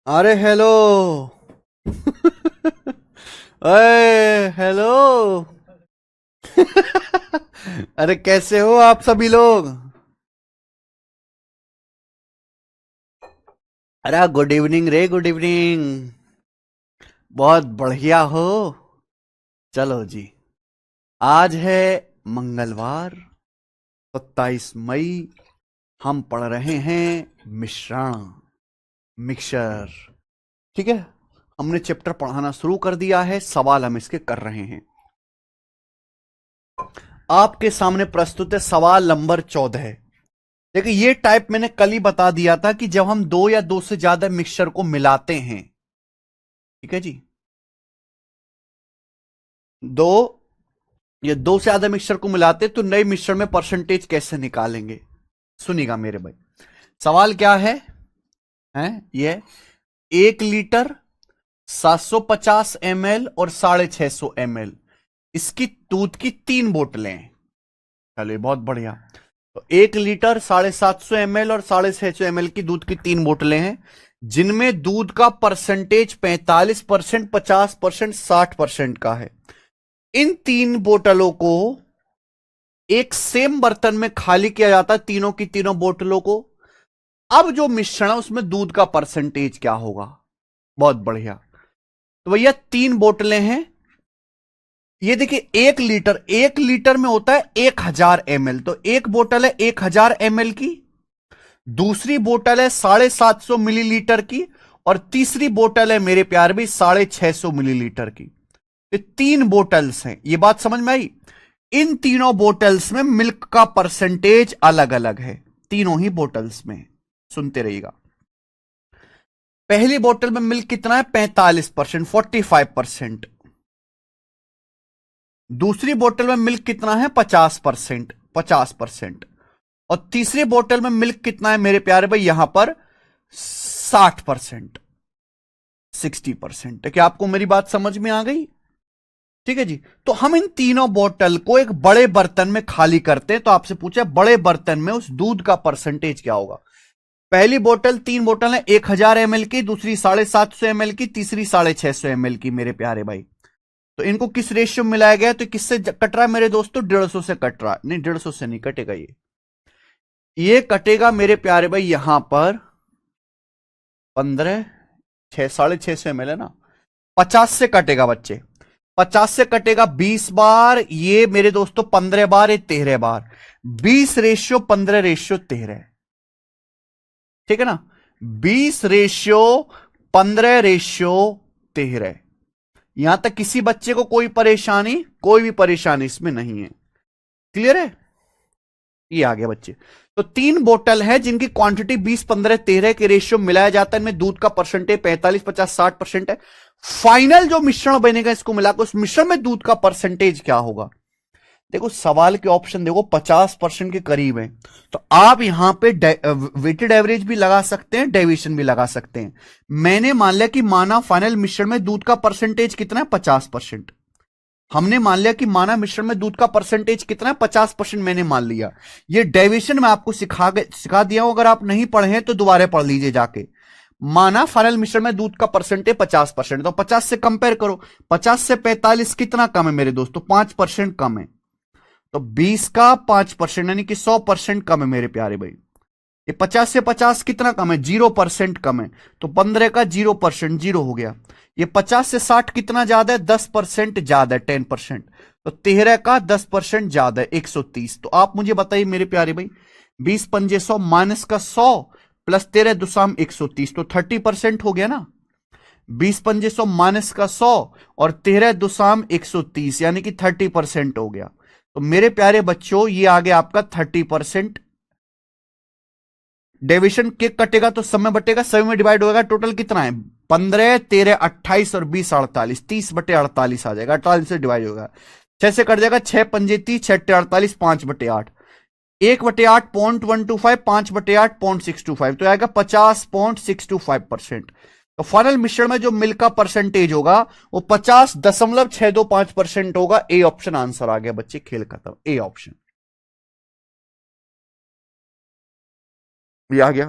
अरे हेलो। अरे हेलो। अरे कैसे हो आप सभी लोग? अरे गुड इवनिंग रे, गुड इवनिंग। बहुत बढ़िया हो। चलो जी। आज है मंगलवार, 27 मई। हम पढ़ रहे हैं मिश्रण, मिक्सचर। ठीक है। हमने चैप्टर पढ़ाना शुरू कर दिया है, सवाल हम इसके कर रहे हैं। आपके सामने प्रस्तुत है सवाल नंबर 14। देखिए, ये टाइप मैंने कल ही बता दिया था कि जब हम दो या दो से ज्यादा मिक्सचर को मिलाते हैं, ठीक है जी, दो या दो से ज्यादा मिक्सचर को मिलाते हैं तो नए मिक्सचर में परसेंटेज कैसे निकालेंगे। सुनिएगा मेरे भाई। सवाल क्या है ये? 1 लीटर, 750 ml और 650 ml, इसकी दूध की 3 बोतलें हैं। चलिए, बहुत बढ़िया। तो 1 लीटर, 750 ml और 650 ml की दूध की 3 बोतलें हैं, जिनमें दूध का परसेंटेज 45%, 50%, 60% का है। इन 3 बोतलों को एक सेम बर्तन में खाली किया जाता है, तीनों की तीनों बोतलों को। अब जो मिश्रण है उसमें दूध का परसेंटेज क्या होगा? बहुत बढ़िया। तो भैया 3 बोतलें हैं। ये देखिए, 1 लीटर, 1 लीटर में होता है 1000 ml, तो एक बोतल है 1000 ml की, दूसरी बोतल है 750 मिलीलीटर की, और तीसरी बोतल है मेरे प्यार भी 650 मिलीलीटर की। ये 3 बोतल्स हैं, ये बात समझ में आई? इन तीनों बोतल्स में मिल्क का परसेंटेज अलग अलग है, तीनों ही बोतल्स में। सुनते रहिएगा। पहली बोतल में मिल्क कितना है? 45%, 45%। दूसरी बोतल में मिल्क कितना है? 50%, 50%। और तीसरी बोतल में मिल्क कितना है मेरे प्यारे भाई? यहां पर 60%, 60%। क्या आपको मेरी बात समझ में आ गई? ठीक है जी। तो हम इन तीनों बोतल को एक बड़े बर्तन में खाली करते हैं। तो आपसे पूछा बड़े बर्तन में उस दूध का परसेंटेज क्या होगा। पहली बोतल, 3 बोतल है 1000 ml की, दूसरी 750 ml की, तीसरी 650 ml की मेरे प्यारे भाई। तो इनको किस रेशियो में मिलाया गया? तो किससे कट रहा है मेरे दोस्तों? 150 से कट रहा है। नहीं, 150 से नहीं कटेगा ये कटेगा मेरे प्यारे भाई यहां पर 15, 650 है ना, 50 से कटेगा बच्चे। 50 से कटेगा 20 बार, ये मेरे दोस्तों 15 बार, ये 13 बार। 20:15:13। ठीक है ना? 20:15:13। यहां तक किसी बच्चे को कोई परेशानी, कोई भी परेशानी इसमें नहीं है। क्लियर है? ये आ गया बच्चे। तो 3 बोतल है जिनकी क्वांटिटी 20:15:13 के रेशियो मिलाया जाता है। इनमें दूध का परसेंटेज 45, 50, 60% है। फाइनल जो मिश्रण बनेगा इसको मिलाकर, उस मिश्रण में दूध का परसेंटेज क्या होगा? देखो, सवाल के ऑप्शन देखो, 50% के करीब है। तो आप यहां पे वेटेड एवरेज भी लगा सकते हैं, डेविएशन भी लगा सकते हैं। मैंने मान लिया कि माना फाइनल मिश्रण में दूध का परसेंटेज कितना है? 50%। हमने मान लिया कि माना मिश्रण में दूध का परसेंटेज कितना है? 50% मैंने मान लिया। ये डेविएशन मैं आपको सिखा दिया हूं, अगर आप नहीं पढ़े हैं तो दोबारा पढ़ लीजिए जाके। माना फाइनल मिश्रण में दूध का परसेंटेज 50%, तो 50 से कंपेयर करो। 50 से 45 कितना कम है मेरे दोस्तों? 5% कम है। तो 20 का 5% यानी कि 100% कम है मेरे प्यारे भाई। ये 50 से 50 कितना कम है? 0% कम है। तो 15 का 0%, 0 हो गया। ये 50 से 60 कितना ज्यादा है? 10% ज्यादा है, 10%। तो 13 का 10% ज्यादा है, 130। तो आप मुझे बताइए मेरे प्यारे भाई, 20 पंजे 100 माइनस का 100 प्लस 13 130, तो 30% हो गया ना। 20 पंजे 100 माइनस का 100 और 13 130, यानी कि 30% हो गया। तो मेरे प्यारे बच्चों, ये आ गया आपका 30%। डेविएशन केक कटेगा तो सब में बटेगा, सभी में डिवाइड होगा। टोटल कितना है? 15, 13, 28 और 20, 48, 30/48 आ जाएगा। 48 से डिवाइड होगा, 6 से कट जाएगा, 6 पंजे 30, 6 48, 5/8, 1/8 0.125, 5/8 0.625, तो आएगा 50.625%। तो फाइनल मिश्रण में जो मिल्क का परसेंटेज होगा वो 50.625% होगा। ए ऑप्शन आंसर आ गया बच्चे, खेल खत्म। ए ऑप्शन ये आ गया।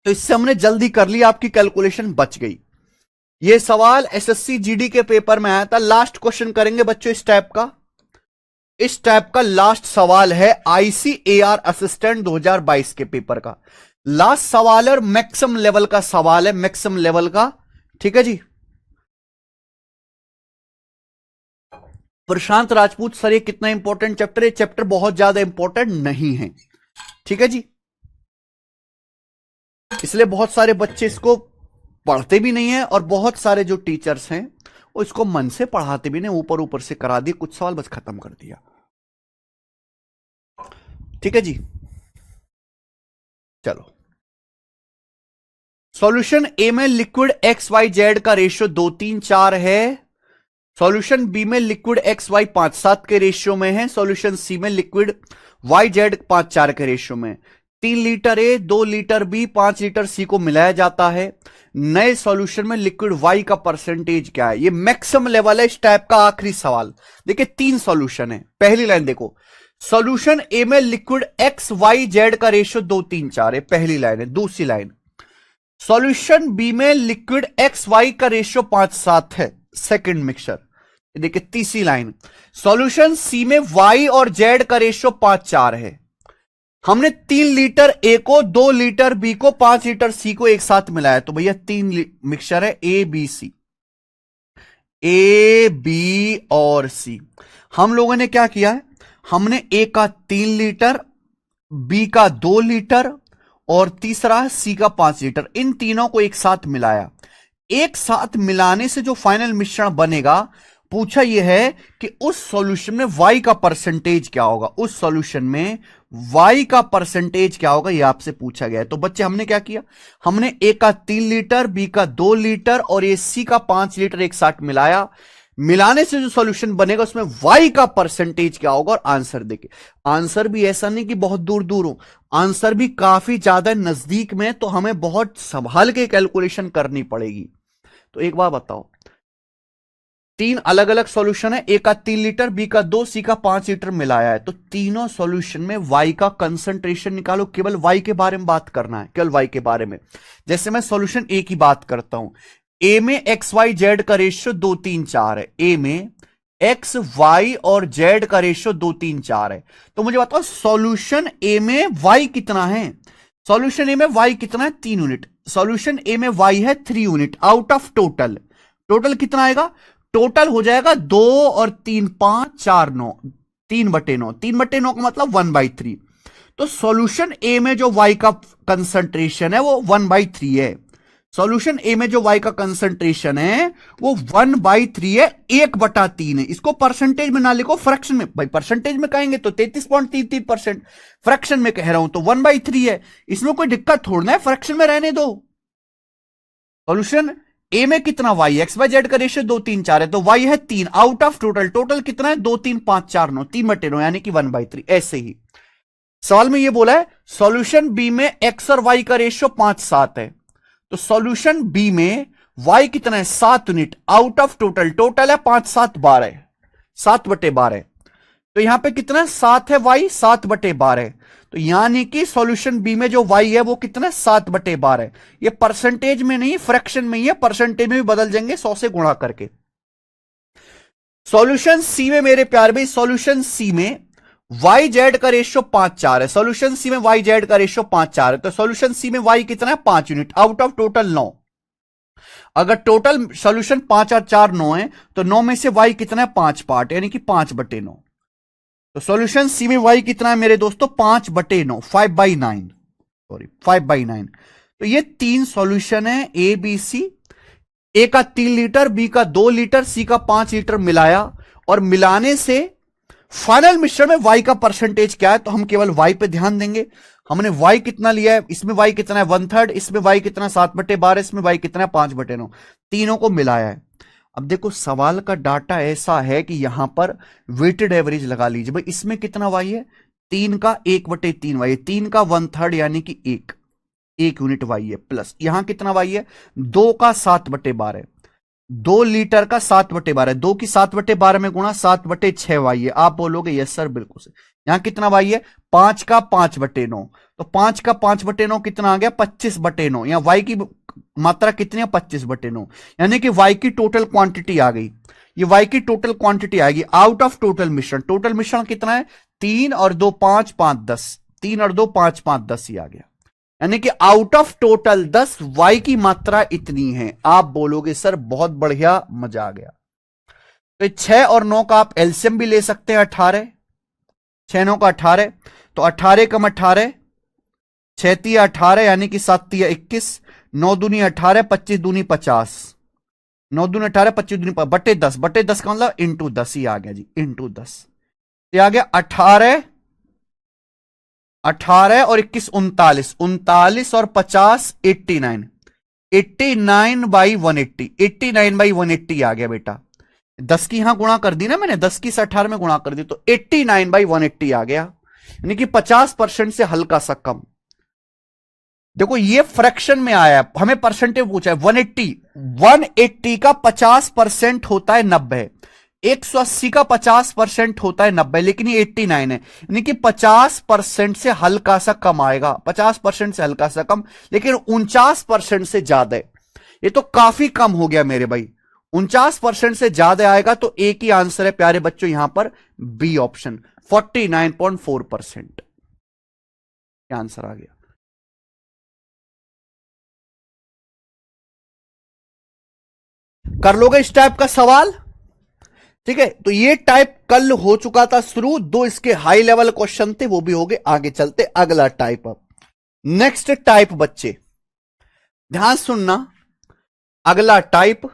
तो इससे हमने जल्दी कर लिया, आपकी कैलकुलेशन बच गई। ये सवाल एसएससी जीडी के पेपर में आया था। लास्ट क्वेश्चन करेंगे बच्चों इस टाइप का। इस टाइप का लास्ट सवाल है आईसीएआर असिस्टेंट 2022 के पेपर का लास्ट सवाल है और मैक्सिमम लेवल का सवाल है, मैक्सिमम लेवल का। ठीक है जी। प्रशांत राजपूत सर ये कितना इंपॉर्टेंट चैप्टर है? चैप्टर बहुत ज्यादा इंपॉर्टेंट नहीं है, ठीक है जी। इसलिए बहुत सारे बच्चे इसको पढ़ते भी नहीं है और बहुत सारे जो टीचर्स हैं वो इसको मन से पढ़ाते भी नहीं, ऊपर ऊपर से करा दिए, कुछ सवाल बस खत्म कर दिया। ठीक है जी। चलो, सॉल्यूशन ए में लिक्विड एक्स वाई जेड का रेशियो 2, 3, 4 है। सॉल्यूशन बी में लिक्विड एक्स वाई 5, 7 के रेशियो में है। सॉल्यूशन सी में लिक्विड वाई जेड 5, 4 के रेशियो में। 3 लीटर ए, 2 लीटर बी, 5 लीटर सी को मिलाया जाता है। नए सॉल्यूशन में लिक्विड वाई का परसेंटेज क्या है? ये मैक्सिमम लेवल है इस टाइप का। आखिरी सवाल देखिए, 3 सॉल्यूशन है। पहली लाइन देखो, सॉल्यूशन ए में लिक्विड एक्स वाई जेड का रेशियो 2, 3, 4 है, पहली लाइन है। दूसरी लाइन, सॉल्यूशन बी में लिक्विड एक्स वाई का रेशियो 5, 7 है, सेकंड मिक्सचर। देखिए तीसरी लाइन, सॉल्यूशन सी में वाई और जेड का रेशियो 5, 4 है। हमने 3 लीटर ए को, 2 लीटर बी को, 5 लीटर सी को एक साथ मिलाया, तो भैया 3 मिक्सचर है, A B C, A B और सी। हम लोगों ने क्या किया है, हमने ए का 3 लीटर, बी का 2 लीटर और तीसरा है सी का 5 लीटर, इन तीनों को एक साथ मिलाया। एक साथ मिलाने से जो फाइनल मिश्रण बनेगा, पूछा यह है कि उस सॉल्यूशन में y का परसेंटेज क्या होगा, उस सॉल्यूशन में y का परसेंटेज क्या होगा, यह आपसे पूछा गया है। तो बच्चे हमने क्या किया, हमने ए का 3 लीटर, बी का 2 लीटर और ए सी का 5 लीटर एक साथ मिलाया। मिलाने से जो सॉल्यूशन बनेगा उसमें y का परसेंटेज क्या होगा और आंसर देखिए। आंसर भी ऐसा नहीं कि बहुत दूर दूर हो, आंसर भी काफी ज्यादा नजदीक में, तो हमें बहुत संभाल के कैलकुलेशन करनी पड़ेगी। तो एक बार बताओ, 3 अलग अलग सॉल्यूशन है, ए का 3 लीटर, बी का 2, सी का 5 लीटर मिलाया है, तो तीनों सॉल्यूशन में y का कंसंट्रेशन निकालो। केवल y के बारे में बात करना है, केवल y के बारे में। जैसे मैं सॉल्यूशन ए की बात करता हूं, ए में एक्स वाई जेड का रेशियो 2, 3, 4 है। ए में एक्स वाई और जेड का रेशियो 2, 3, 4 है। तो मुझे बताओ सॉल्यूशन ए में y कितना है? सॉल्यूशन ए में y कितना है? 3 यूनिट। सॉल्यूशन ए में y है 3 unit out of total. Total कितना आएगा? टोटल हो जाएगा 2 और 3, 5, 4, 9, 3/9। 3/9 का मतलब 1/3। तो सॉल्यूशन ए में जो y का कंसंट्रेशन है वो 1/3 है। सॉल्यूशन ए में जो y का कंसंट्रेशन है वो 1/3 है, 1/3 है। इसको परसेंटेज में ना लिखो, फ्रैक्शन में। भाई परसेंटेज में कहेंगे तो 33.33%, फ्रैक्शन में कह रहा हूं तो 1/3 है। इसमें कोई दिक्कत थोड़ा है, फ्रैक्शन में रहने दो। सॉल्यूशन ए में कितना y, एक्स वाई जेड का रेशियो 2, 3, 4 है, तो y है 3 आउट ऑफ टोटल। टोटल कितना है? 2, 3, 5, 4, 9, 3/9 यानी कि 1/3। ऐसे ही सवाल में ये बोला है सॉल्यूशन बी में x और y का रेशियो 5, 7 है, तो सॉल्यूशन बी में y कितना है? 7 unit out of total. Total है 5, 7, 12, 7/12। तो यहां पे कितना 7 है y, 7/12। तो यानी कि सॉल्यूशन बी में जो y है वो कितना 7/12। ये परसेंटेज में नहीं, फ्रैक्शन में ही है, परसेंटेज में भी बदल जाएंगे 100 से गुणा करके। सॉल्यूशन सी में मेरे प्यार भाई, सॉल्यूशन सी में वाई जेड का रेशियो 5, 4 है। सॉल्यूशन सी में वाई जेड का रेशियो 5, 4 है, तो सॉल्यूशन सी में वाई कितना है? 5 यूनिट आउट ऑफ टोटल 9। अगर टोटल सॉल्यूशन 5 और 4, 9 है, तो 9 में से वाई कितना है? 5 पार्ट, यानी कि 5/9। तो सॉल्यूशन सी में वाई कितना है मेरे दोस्तों? 5/9, 5/9, सॉरी 5/9। तो ये 3 सॉल्यूशन है ए बी सी। ए का 3 लीटर, बी का 2 लीटर, सी का 5 लीटर मिलाया, और मिलाने से फाइनल मिश्रण में y का परसेंटेज क्या है, तो हम केवल y पे ध्यान देंगे। हमने y कितना लिया है, इसमें y कितना है 1/3, इसमें y कितना 7/12, इसमें y कितना है 5/9, तीनों को मिलाया है। अब देखो सवाल का डाटा ऐसा है कि यहां पर वेटेड एवरेज लगा लीजिए भाई, इसमें कितना y है 3 का 1/3 y है, 3 का 1/3 यानी कि 1 यूनिट y है, प्लस यहां कितना y है 2 का 7/12, 2 लीटर का 7/12, 2 की 7/12 में गुणा 7/6 y है। आप बोलोगे यस सर बिल्कुल से। यहां कितना y है 5 का 5/9, तो 5 का 5/9 कितना आ गया 25/9, यहां y की मात्रा कितनी है 25/9, यानी कि y की टोटल क्वांटिटी आ गई। ये y की टोटल क्वांटिटी आएगी आउट ऑफ टोटल मिश्रण। टोटल मिश्रण कितना है 3 और 2 5 5 10, 3 और 2 5 5 10 ही आ गया, यानी कि आउट ऑफ टोटल 10 y की मात्रा इतनी है। आप बोलोगे सर बहुत बढ़िया, मजा आ गया। तो 6 और 9 का आप एलसीएम भी ले सकते हैं 18, 6 9 का 18, तो 18 कम 18, 6 तिया 18 यानी कि 7 तिया 21, 9 दूनी 18, 25 दूनी 50, 9 दूनी 18, 25 दूनी बटे 10, बटे 10 का मतलब इंटू 10 ही आ गया जी, इंटू 10। ये आ गया 18 18 और 21 39, 39 और 50 89, 89/180, 89/180 आ गया बेटा। 10 की यहां गुणा कर दी ना मैंने, 10 की 18 में गुणा कर दी तो 89/180 आ गया, यानी कि 50% से हल्का सा कम। देखो ये फ्रैक्शन में आया है, हमें परसेंटेज पूछा है 180 का 50% होता है 90, 180 का 50% होता है 90, लेकिन ये 89 है, यानी कि 50% से हल्का सा कम आएगा, 50% से हल्का सा कम, लेकिन 49% से ज्यादा है। ये तो काफी कम हो गया मेरे भाई, 49% से ज्यादा आएगा तो एक ही आंसर है प्यारे बच्चों यहां पर, बी ऑप्शन 49.4% आंसर आ गया। कर लोगे इस टाइप का सवाल, ठीक है। तो ये टाइप कल हो चुका था शुरू, 2 इसके हाई लेवल क्वेश्चन थे वो भी हो गए। आगे चलते अगला टाइप। अब नेक्स्ट टाइप बच्चे ध्यान सुनना, अगला टाइप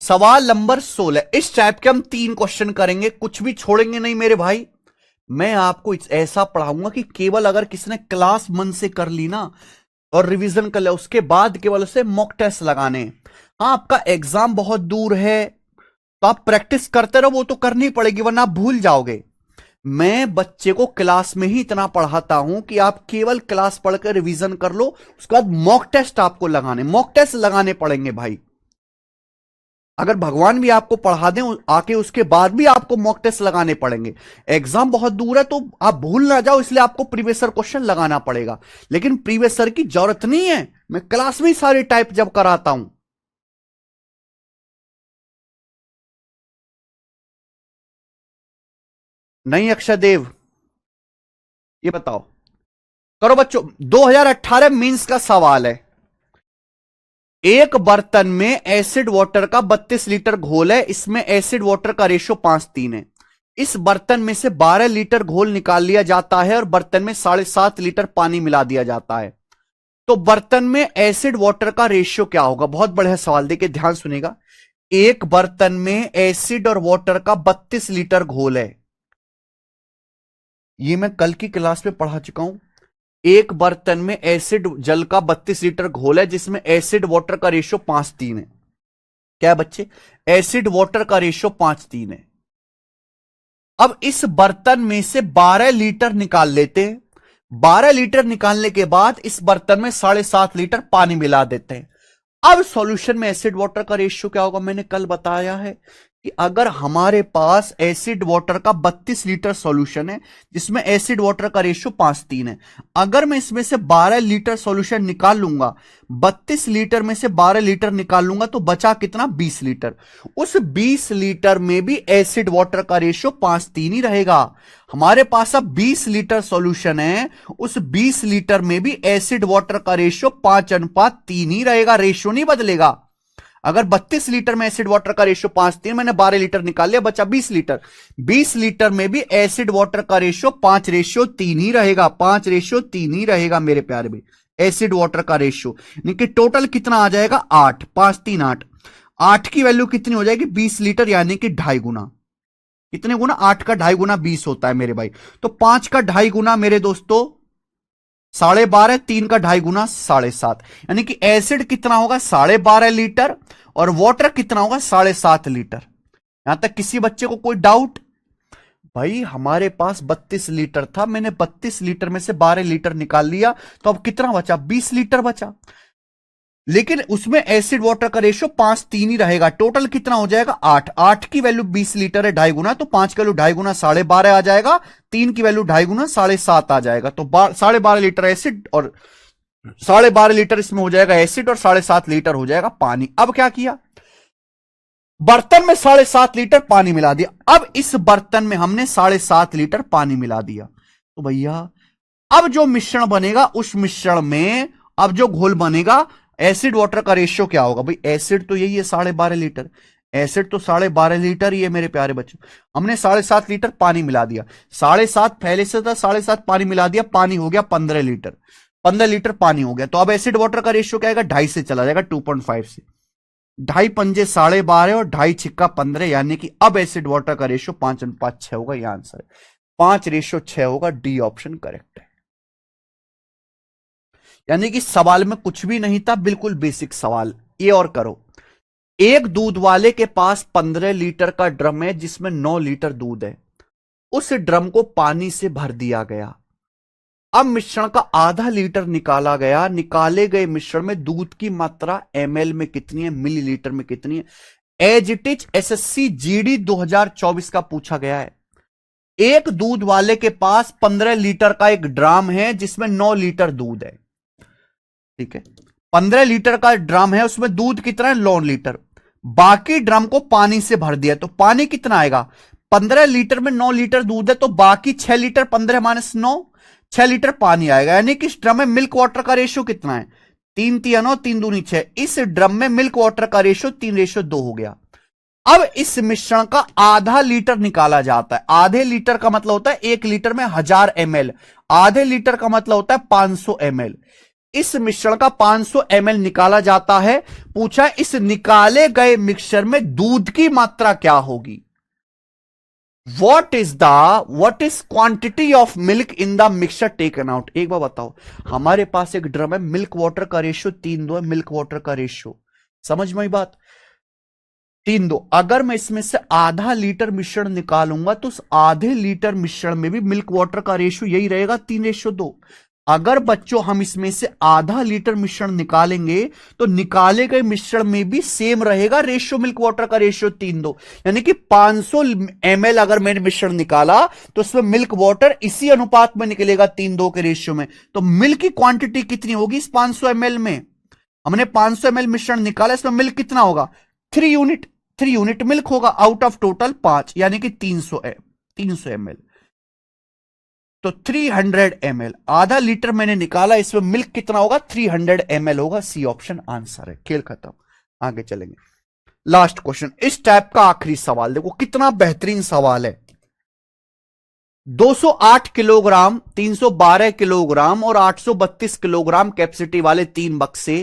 सवाल नंबर 16। इस टाइप के हम 3 क्वेश्चन करेंगे, कुछ भी छोड़ेंगे नहीं मेरे भाई। मैं आपको ऐसा पढ़ाऊंगा कि केवल अगर किसी ने क्लास मन से कर ली ना और रिवीजन कर लिया, उसके बाद केवल उसे मॉक टेस्ट लगाने। हाँ आपका एग्जाम बहुत दूर है तो आप प्रैक्टिस करते रहो, वो तो करनी पड़ेगी वरना आप भूल जाओगे। मैं बच्चे को क्लास में ही इतना पढ़ाता हूं कि आप केवल क्लास पढ़कर रिवीजन कर लो, उसके बाद मॉक टेस्ट आपको लगाने, मॉक टेस्ट लगाने पड़ेंगे भाई। अगर भगवान भी आपको पढ़ा दें आके, उसके बाद भी आपको मॉक टेस्ट लगाने पड़ेंगे। एग्जाम बहुत दूर है तो आप भूल ना जाओ, इसलिए आपको प्रीवियस ईयर क्वेश्चन लगाना पड़ेगा, लेकिन प्रीवियस ईयर की जरूरत नहीं है, मैं क्लास में ही सारी टाइप जब कराता हूं। नहीं अक्षय देव, ये बताओ, करो बच्चों। 2018 मींस का सवाल है, एक बर्तन में एसिड वाटर का 32 लीटर घोल है, इसमें एसिड वाटर का रेशियो 5:3 है। इस बर्तन में से 12 लीटर घोल निकाल लिया जाता है और बर्तन में 7.5 लीटर पानी मिला दिया जाता है, तो बर्तन में एसिड वाटर का रेशियो क्या होगा। बहुत बढ़िया सवाल, देखिए ध्यान सुनेगा। एक बर्तन में एसिड और वाटर का 32 लीटर घोल है, ये मैं कल की क्लास में पढ़ा चुका हूं। एक बर्तन में एसिड जल का 32 लीटर घोल है जिसमें एसिड वाटर का रेशियो 5:3 है। क्या है बच्चे, एसिड वाटर का रेशियो 5:3 है। अब इस बर्तन में से 12 लीटर निकाल लेते हैं, 12 लीटर निकालने के बाद इस बर्तन में 7.5 लीटर पानी मिला देते हैं। अब सॉल्यूशन में एसिड वाटर का रेशियो क्या होगा, मैंने कल बताया है कि अगर हमारे पास एसिड वाटर का 32 लीटर सॉल्यूशन है जिसमें एसिड वाटर का रेशियो 5:3 है, अगर मैं इसमें से 12 लीटर सॉल्यूशन निकाल लूंगा, 32 लीटर में से 12 लीटर निकाल लूंगा तो बचा कितना 20 लीटर। उस 20 लीटर में भी एसिड वाटर का रेशियो 5:3 ही रहेगा। हमारे पास अब 20 लीटर सॉल्यूशन है, उस 20 लीटर में भी एसिड वाटर का रेशियो 5:3 ही रहेगा, रेशियो नहीं बदलेगा। अगर 32 लीटर में एसिड वाटर का रेशियो 5:3, मैंने 12 लीटर निकाल लिया, बचा 20 लीटर, 20 लीटर में भी एसिड वाटर का रेशियो 5:3 ही रहेगा, 5:3 ही रहेगा मेरे प्यारे भाई, एसिड वाटर का रेशियो। यानी टोटल कितना आ जाएगा 8, 5 3 8, 8 की वैल्यू कितनी हो जाएगी 20 लीटर, यानी कि 2.5 गुना। कितने गुना, 8 का 2.5 गुना 20 होता है मेरे भाई, तो 5 का 2.5 गुना मेरे दोस्तों 12.5, 3 का 2.5 गुना 7.5, यानी कि एसिड कितना होगा 12.5 लीटर और वाटर कितना होगा 7.5 लीटर। यहां तक किसी बच्चे को कोई डाउट? भाई हमारे पास 32 लीटर था, मैंने 32 लीटर में से 12 लीटर निकाल लिया, तो अब कितना बचा? 20 लीटर बचा। लेकिन उसमें एसिड वाटर का रेशियो 5:3 ही रहेगा। टोटल कितना हो जाएगा? 8। 8 की वैल्यू 20 लीटर है 2.5 गुना, तो 5 की वैल्यू 2.5 गुना 12.5 आ जाएगा। 3 की वैल्यू 2.5 गुना 7.5 आ जाएगा। तो 12.5 लीटर एसिड और 12.5 लीटर इसमें हो जाएगा एसिड और 7.5 लीटर हो जाएगा पानी। अब क्या किया? बर्तन में 7.5 लीटर पानी मिला दिया। अब इस बर्तन में हमने 7.5 लीटर पानी मिला दिया, तो भैया अब जो मिश्रण बनेगा उस मिश्रण में अब जो घोल बनेगा, एसिड वाटर का रेशियो क्या होगा? भाई एसिड तो यही है 12.5 लीटर, एसिड तो 12.5 लीटर ही है मेरे प्यारे बच्चों। हमने 7.5 लीटर पानी मिला दिया, 7.5 पहले से था, 7.5 पानी मिला दिया, पानी हो गया 15 लीटर। 15 लीटर पानी हो गया, तो अब एसिड वाटर का रेशियो क्या आएगा? 2.5 से चला जाएगा 2.5 से। 2.5 पंजे 12.5 और 2.5 छिक्का 15, यानी कि अब एसिड वाटर का रेशियो 5:6 होगा। यह आंसर है 5:6 होगा। डी ऑप्शन करेक्ट है। यानी कि सवाल में कुछ भी नहीं था, बिल्कुल बेसिक सवाल। ये और करो। एक दूध वाले के पास 15 लीटर का ड्रम है जिसमें 9 लीटर दूध है। उस ड्रम को पानी से भर दिया गया। अब मिश्रण का आधा लीटर निकाला गया। निकाले गए मिश्रण में दूध की मात्रा एमएल में कितनी है, मिलीलीटर में कितनी है? As it is SSC GD 2024 का पूछा गया है। एक दूध वाले के पास 15 लीटर का एक ड्राम है जिसमें 9 लीटर दूध है। ठीक है, 15 लीटर का ड्रम है, उसमें दूध कितना है? 9 लीटर। बाकी ड्रम को पानी से भर दिया, तो पानी कितना आएगा? 15 लीटर में 9 लीटर दूध है, तो बाकी 6 लीटर, 15 - 9, 6 लीटर पानी आएगा। यानी कि इस ड्रम में मिल्क वाटर का रेशियो कितना है? 3×3 = 9, 3×2 = 6। इस ड्रम में मिल्क वाटर का रेशियो 3:2 हो गया। अब इस मिश्रण का आधा लीटर निकाला जाता है। आधे लीटर का मतलब होता है 1 लीटर में 1000 ml, आधे लीटर का मतलब होता है 500 ml। इस मिश्रण का 500 ml निकाला जाता है। पूछा इस निकाले गए मिक्सचर में दूध की मात्रा क्या होगी? What is quantity of milk in the mixture taken out? एक बार बताओ, हमारे पास एक ड्रम है, मिल्क वाटर का रेशियो 3:2 है, मिल्क वाटर का रेशियो, समझ में बात? 3:2। अगर मैं इसमें से आधा लीटर मिश्रण निकालूंगा तो उस आधे लीटर मिश्रण में भी मिल्क वाटर का रेशियो यही रहेगा 3:2। अगर बच्चों हम इसमें से आधा लीटर मिश्रण निकालेंगे तो निकाले गए मिश्रण में भी सेम रहेगा रेशियो, मिल्क वाटर का रेशियो 3:2। यानी कि 500 ml अगर मैंने मिश्रण निकाला तो उसमें मिल्क वाटर इसी अनुपात में निकलेगा 3:2 के रेशियो में। तो मिल्क की क्वांटिटी कितनी होगी इस 500 ml में? हमने 500 ml मिश्रण निकाला, इसमें मिल्क कितना होगा? 3 यूनिट। 3 यूनिट मिल्क होगा आउट ऑफ टोटल 5, यानी कि 300 ml। तो 300 ml, आधा लीटर मैंने निकाला, इसमें मिल्क कितना होगा? 300 ml होगा। सी ऑप्शन आंसर है। खेल खत्म, आगे चलेंगे। लास्ट क्वेश्चन, इस टाइप का आखिरी सवाल देखो कितना बेहतरीन सवाल है। 208 किलोग्राम, 312 किलोग्राम और 832 किलोग्राम कैपेसिटी वाले 3 बक्से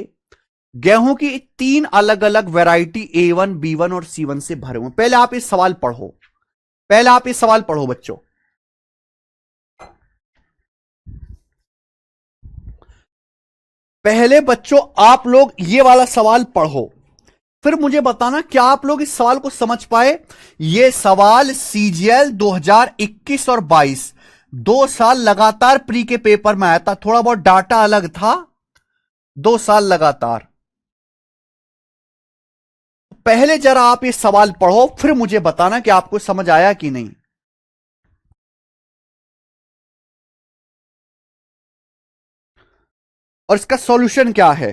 गेहूं की 3 अलग अलग वैरायटी A1, B1 और C1 से भरे हुए। पहले आप इस सवाल पढ़ो, पहले आप इस सवाल पढ़ो बच्चों। पहले बच्चों आप लोग ये वाला सवाल पढ़ो, फिर मुझे बताना क्या आप लोग इस सवाल को समझ पाए। ये सवाल CGL 2021 और 22 2 साल लगातार प्री के पेपर में आया था। थोड़ा बहुत डाटा अलग था, 2 साल लगातार। पहले जरा आप ये सवाल पढ़ो, फिर मुझे बताना कि आपको समझ आया कि नहीं। और इसका सॉल्यूशन क्या है।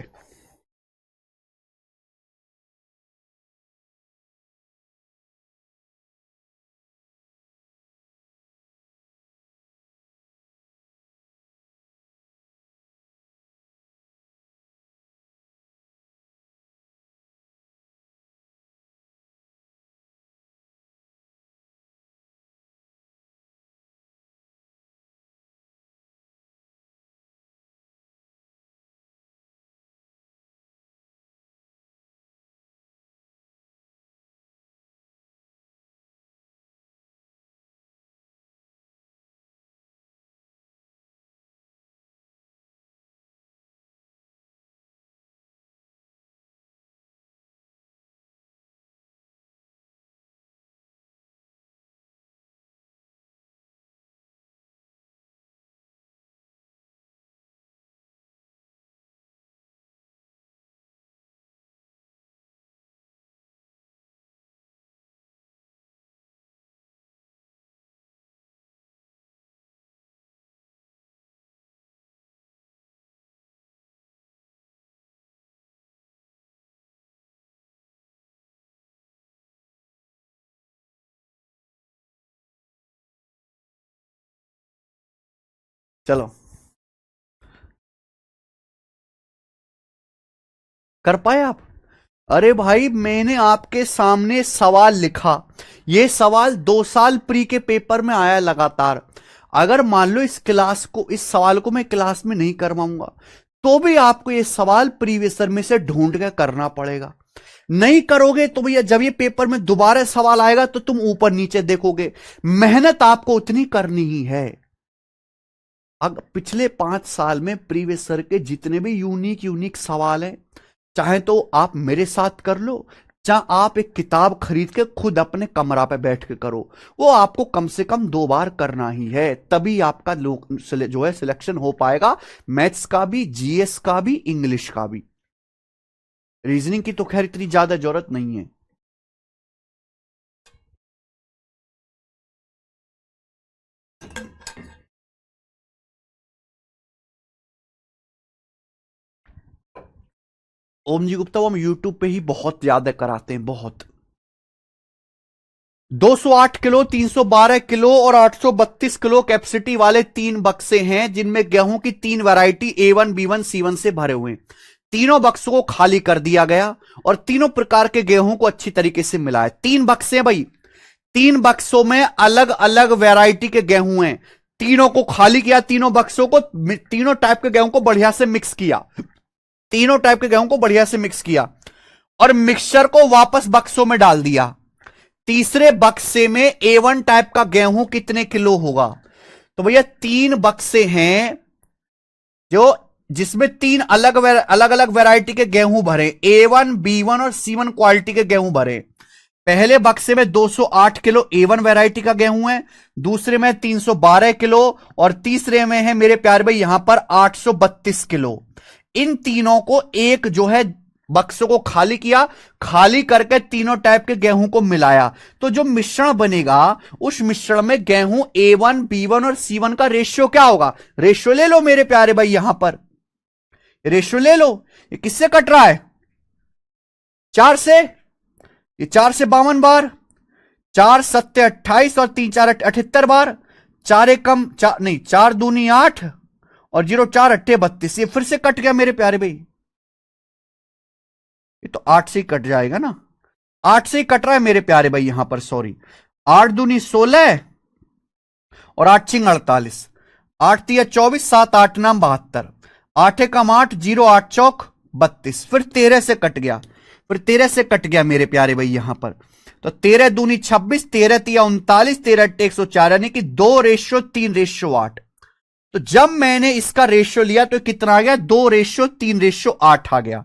चलो कर पाए आप? अरे भाई मैंने आपके सामने सवाल लिखा, ये सवाल 2 साल प्री के पेपर में आया लगातार। अगर मान लो इस सवाल को मैं क्लास में नहीं करवाऊंगा तो भी आपको ये सवाल प्रीवियसर में से ढूंढ के करना पड़ेगा। नहीं करोगे तो भैया जब ये पेपर में दोबारा सवाल आएगा तो तुम ऊपर नीचे देखोगे। मेहनत आपको उतनी करनी ही है। अगर पिछले 5 साल में प्रीवियसर के जितने भी यूनिक यूनिक सवाल हैं, चाहे तो आप मेरे साथ कर लो, चाहे आप एक किताब खरीद के खुद अपने कमरा पे बैठ के करो, वो आपको कम से कम 2 बार करना ही है, तभी आपका जो है सिलेक्शन हो पाएगा। मैथ्स का भी, जीएस का भी, इंग्लिश का भी। रीजनिंग की तो खैर इतनी ज्यादा जरूरत नहीं है। ओम जी गुप्ता, वो हम यूट्यूब पे ही बहुत ज्यादा कराते हैं, बहुत। 208 किलो, 312 किलो और 832 किलो कैपेसिटी वाले 3 बक्से हैं जिनमें गेहूं की 3 वैरायटी A1, B1, C1 से भरे हुए हैं। तीनों बक्सों को खाली कर दिया गया और तीनों प्रकार के गेहूं को अच्छी तरीके से मिलाया। 3 बक्से हैं भाई, 3 बक्सों में अलग अलग वैरायटी के गेहूं हैं। तीनों को खाली किया, तीनों बक्सों को, तीनों टाइप के गेहूं को बढ़िया से मिक्स किया, तीनों टाइप के गेहूं को बढ़िया से मिक्स किया और मिक्सचर को वापस बक्सों में डाल दिया। तीसरे बक्से में A1 टाइप का गेहूं कितने किलो होगा? तो भैया 3 बक्से हैं जो जिसमें 3 अलग अलग वैरायटी के गेहूं भरे, A1, B1 और C1 क्वालिटी के गेहूं भरे। पहले बक्से में 208 किलो A1 वैरायटी का गेहूं है, दूसरे में 312 किलो और तीसरे में है मेरे प्यारे भाई यहां पर 832 किलो। इन तीनों को एक जो है बक्सों को खाली किया, खाली करके तीनों टाइप के गेहूं को मिलाया, तो जो मिश्रण बनेगा उस मिश्रण में गेहूं A1, B1 और C1 का रेशियो क्या होगा? रेशियो ले लो मेरे प्यारे भाई, यहां पर रेशियो ले लो। ये किससे कट रहा है? 4 से। ये 4 से 52 बार, 4 सत्ते 28 और 3 4 78 बार, 4 एकम 4 नहीं 4 दूनी 8 और 0 4 अट्ठे 32। ये फिर से कट गया मेरे प्यारे भाई, ये तो 8 से ही कट जाएगा ना, 8 से ही कट रहा है मेरे प्यारे भाई यहां पर, सॉरी। 8 दूनी 16 और 8 छिंग 48, 8 तिया 24, 7 8 नाम 72, 8 एकम 8, 0 8 चौक 32, फिर 13 से कट गया, फिर 13 से कट गया मेरे प्यारे भाई यहां पर। तो 13 दूनी 26, 13 तिया 39, 13 अट्ठे 104, यानी कि 2:3:8। तो जब मैंने इसका रेशियो लिया तो कितना आ गया? 2:3:8 आ गया।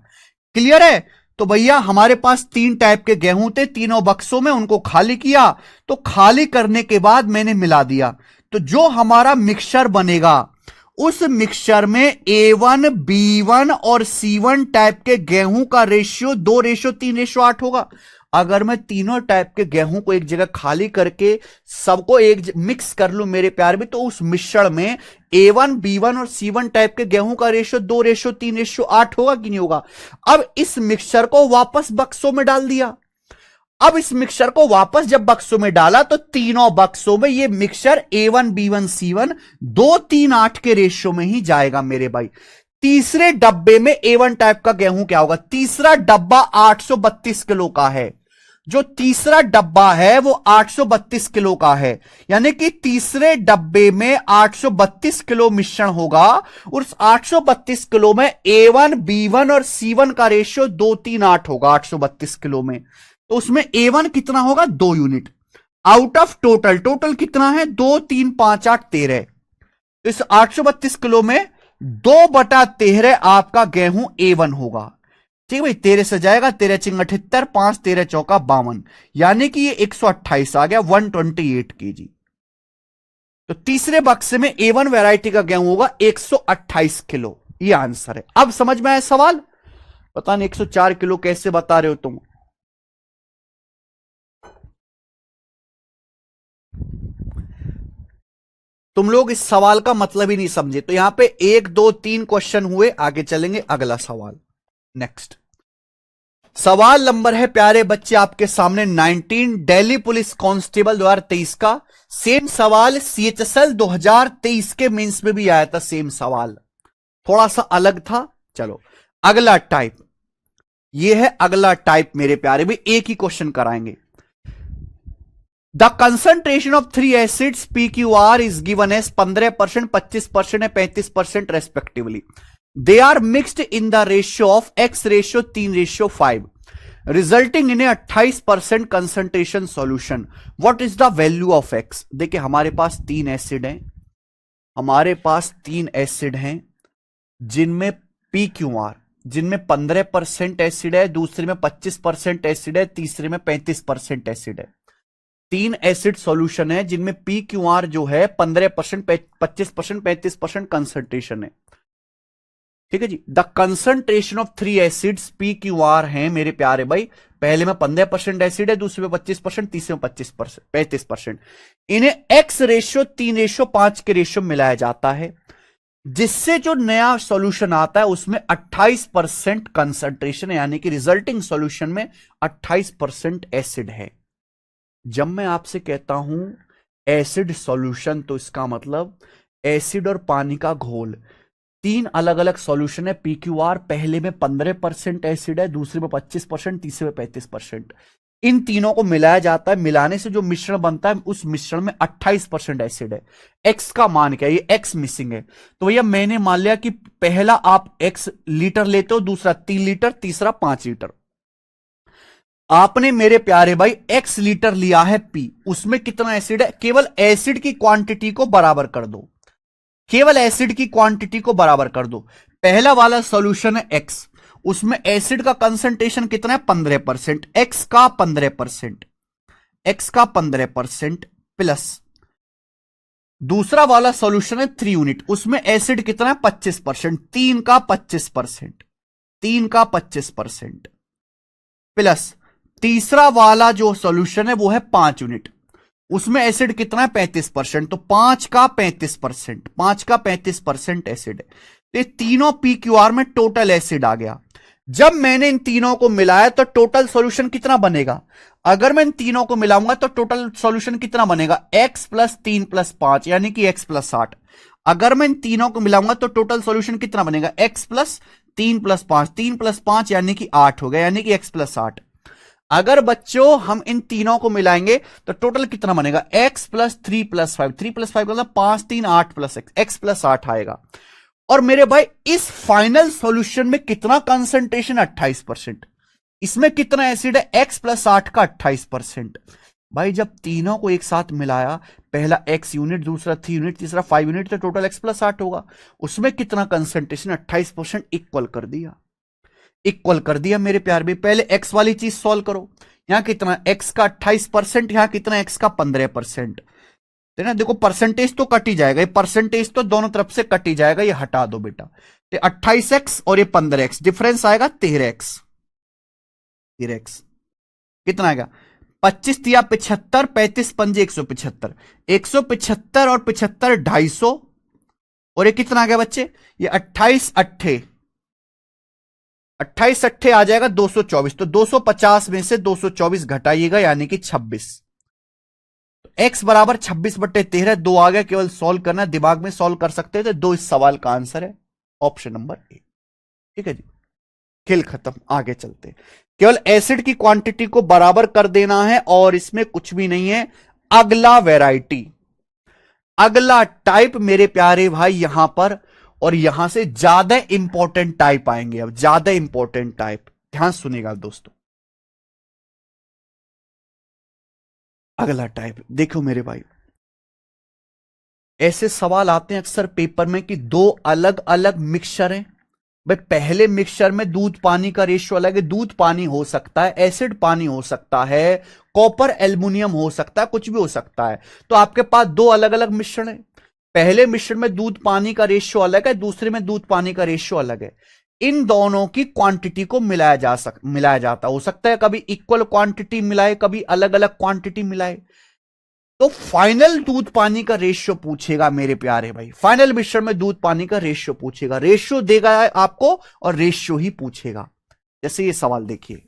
क्लियर है? तो भैया हमारे पास 3 टाइप के गेहूं थे, तीनों बक्सों में, उनको खाली किया, तो खाली करने के बाद मैंने मिला दिया, तो जो हमारा मिक्सचर बनेगा उस मिक्सचर में A1, B1 और C1 टाइप के गेहूं का रेशियो 2:3:8 होगा। अगर मैं तीनों टाइप के गेहूं को एक जगह खाली करके सबको एक मिक्स कर लूं मेरे प्यार में, तो उस मिश्रण में A1, B1 और C1 टाइप के गेहूं का रेशियो 2:3:8 होगा कि नहीं होगा? अब इस मिक्सचर को वापस बक्सों में डाल दिया। अब इस मिक्सचर को वापस जब बक्सों में डाला तो तीनों बक्सों में ये मिक्सचर A1, B1, C1 2:3:8 के रेशियो में ही जाएगा मेरे भाई। तीसरे डब्बे में A1 टाइप का गेहूं क्या होगा? तीसरा डब्बा 832 किलो का है, जो तीसरा डब्बा है वो 832 किलो का है, यानी कि तीसरे डब्बे में 832 किलो मिश्रण होगा। उस 832 किलो में A1, B1 और C1 का रेशियो 2:3:8 होगा 832 किलो में। तो उसमें A1 कितना होगा? 2 unit out of total. Total कितना है? 2 3 5 8 13। तो इस 832 किलो में 2/13 आपका गेहूं A1 होगा। ठीक है भाई, 13 से जाएगा, 13 छिंग 78, 5 13 चौका 52, यानी कि ये 128 आ गया, 128 kg। तो तीसरे बक्से में A1 वैरायटी का गेहूं होगा 128 किलो, ये आंसर है। अब समझ में आया सवाल? पता नहीं 104 किलो कैसे बता रहे हो तुम। तुम लोग इस सवाल का मतलब ही नहीं समझे। तो यहां पे 1 2 3 क्वेश्चन हुए, आगे चलेंगे अगला सवाल। नेक्स्ट, सवाल नंबर है प्यारे बच्चे आपके सामने 19 दिल्ली पुलिस कांस्टेबल 2023 का। सेम सवाल CHSL 2023 के मेंस में भी आया था, सेम सवाल, थोड़ा सा अलग था। चलो अगला टाइप, ये है अगला टाइप मेरे प्यारे भी, एक ही क्वेश्चन कराएंगे। The concentration of 3 acids PQR is given as 15%, 25% and 35% respectively. They are mixed in the ratio of X ratio 3:5 resulting in 28% concentration solution. What is the value of X? देखिए हमारे पास 3 acid हैं, हमारे पास 3 acid हैं जिनमें PQR, जिनमें 15% acid है, दूसरे में 25% एसिड है, तीसरे में 35% एसिड है। 3 एसिड सॉल्यूशन है जिनमें PQR जो है 15%, 25%, 35% कंसंट्रेशन है। ठीक है ji. The concentration of 3 acids PQR है मेरे प्यारे भाई, पहले में 15% एसिड है, दूसरे में 25%, तीसरे में 25%, 35%। इन्हें X रेशियो 3:5 के रेशियो मिलाया जाता है, जिससे जो नया सॉल्यूशन आता है उसमें 28% कंसंट्रेशन है, यानी कि रिजल्टिंग सॉल्यूशन में 28% एसिड है। जब मैं आपसे कहता हूं एसिड सॉल्यूशन, तो इसका मतलब एसिड और पानी का घोल, 3 अलग अलग सॉल्यूशन है। PQR पहले में 15% एसिड है, दूसरे में 25%, तीसरे में 35%। इन तीनों को मिलाया जाता है, मिलाने से जो मिश्रण बनता है उस मिश्रण में 28% एसिड है। X का मान क्या है? ये X मिसिंग है। तो भैया मैंने मान लिया कि पहला आप X लीटर लेते हो, दूसरा 3 लीटर, तीसरा 5 लीटर। आपने मेरे प्यारे भाई X लीटर लिया है P, उसमें कितना एसिड है? केवल एसिड की क्वांटिटी को बराबर कर दो, केवल एसिड की क्वांटिटी को बराबर कर दो। पहला वाला सॉल्यूशन है X, उसमें एसिड का कंसंट्रेशन कितना है? 15%। X का 15%, X का 15% प्लस दूसरा वाला सॉल्यूशन है 3 यूनिट, उसमें एसिड कितना है? 25%। 3 का 25%, 3 का 25% प्लस तीसरा वाला जो सॉल्यूशन है वो है 5 यूनिट, उसमें एसिड कितना है? 35%। तो 5 का 35%, 5 का 35% एसिड है। तो ये तीनों PQR में टोटल एसिड आ गया। जब मैंने इन तीनों को मिलाया तो टोटल सॉल्यूशन कितना बनेगा? अगर मैं इन तीनों को मिलाऊंगा तो टोटल सॉल्यूशन कितना बनेगा? X + 3 + 5 यानी कि X + 8। अगर मैं इन तीनों को मिलाऊंगा तो टोटल सॉल्यूशन कितना बनेगा? X + 3 + 5, 3 + 5 यानी कि 8 हो गया, यानी कि X + 8। अगर बच्चों हम इन तीनों को मिलाएंगे तो टोटल कितना बनेगा? X + 3 + 5, 3 + 5 मतलब 5, 3, 8 + X, X + 8 आएगा। और मेरे भाई इस फाइनल सॉल्यूशन में कितना कंसंट्रेशन? 28%। इसमें कितना एसिड है? X + 8 का 28%। भाई जब तीनों को एक साथ मिलाया, पहला X यूनिट, दूसरा 3 यूनिट, तीसरा 5 यूनिट, तो टोटल X + 8 होगा। उसमें कितना कंसंट्रेशन? 28%। इक्वल कर दिया, इक्वल कर दिया मेरे प्यार भी। पहले X वाली चीज सॉल्व करो, यहां कितना X का 28%, यहां कितना X का 15%। ना देखो परसेंटेज तो कट ही जाएगा, ये परसेंटेज तो दोनों तरफ से कट ही जाएगा, ये हटा दो बेटा। तो 28X और ये 15X, डिफरेंस आएगा 13X। 13X कितना आएगा? 25 तिया 75, 35 पंजे 175, 175 और 75 250। और ये कितना आ गया बच्चे? ये 28 अट्ठे 28 अट्ठे आ जाएगा 224। तो 250 में से 224 घटाइएगा, यानी कि 26। X बराबर 26/13, 2 आ गया, केवल सॉल्व करना, दिमाग में सॉल्व कर सकते थे। 2 इस सवाल का आंसर है, ऑप्शन नंबर ए। ठीक है जी, खेल खत्म, आगे चलते। केवल एसिड की क्वांटिटी को बराबर कर देना है और इसमें कुछ भी नहीं है। अगला वैरायटी, अगला टाइप मेरे प्यारे भाई यहां पर, और यहां से ज्यादा इंपॉर्टेंट टाइप आएंगे। अब ज्यादा इंपॉर्टेंट टाइप, ध्यान सुनिएगा दोस्तों। अगला टाइप देखो मेरे भाई, ऐसे सवाल आते हैं अक्सर पेपर में कि 2 अलग अलग मिक्सचर हैं। भाई पहले मिक्सचर में दूध पानी का रेशियो अलग है। दूध पानी हो सकता है, एसिड पानी हो सकता है, कॉपर एल्युमिनियम हो सकता है, कुछ भी हो सकता है। तो आपके पास 2 अलग अलग मिश्रण है। पहले मिश्रण में दूध पानी का रेशियो अलग है, दूसरे में दूध पानी का रेशियो अलग है। इन दोनों की क्वांटिटी को मिलाया जाता हो सकता है कभी इक्वल क्वांटिटी मिलाए, कभी अलग अलग क्वांटिटी मिलाए। तो फाइनल दूध पानी का रेशियो पूछेगा मेरे प्यारे भाई, फाइनल मिश्रण में दूध पानी का रेशियो पूछेगा। रेशियो देगा आपको और रेशियो ही पूछेगा। जैसे ये सवाल देखिए,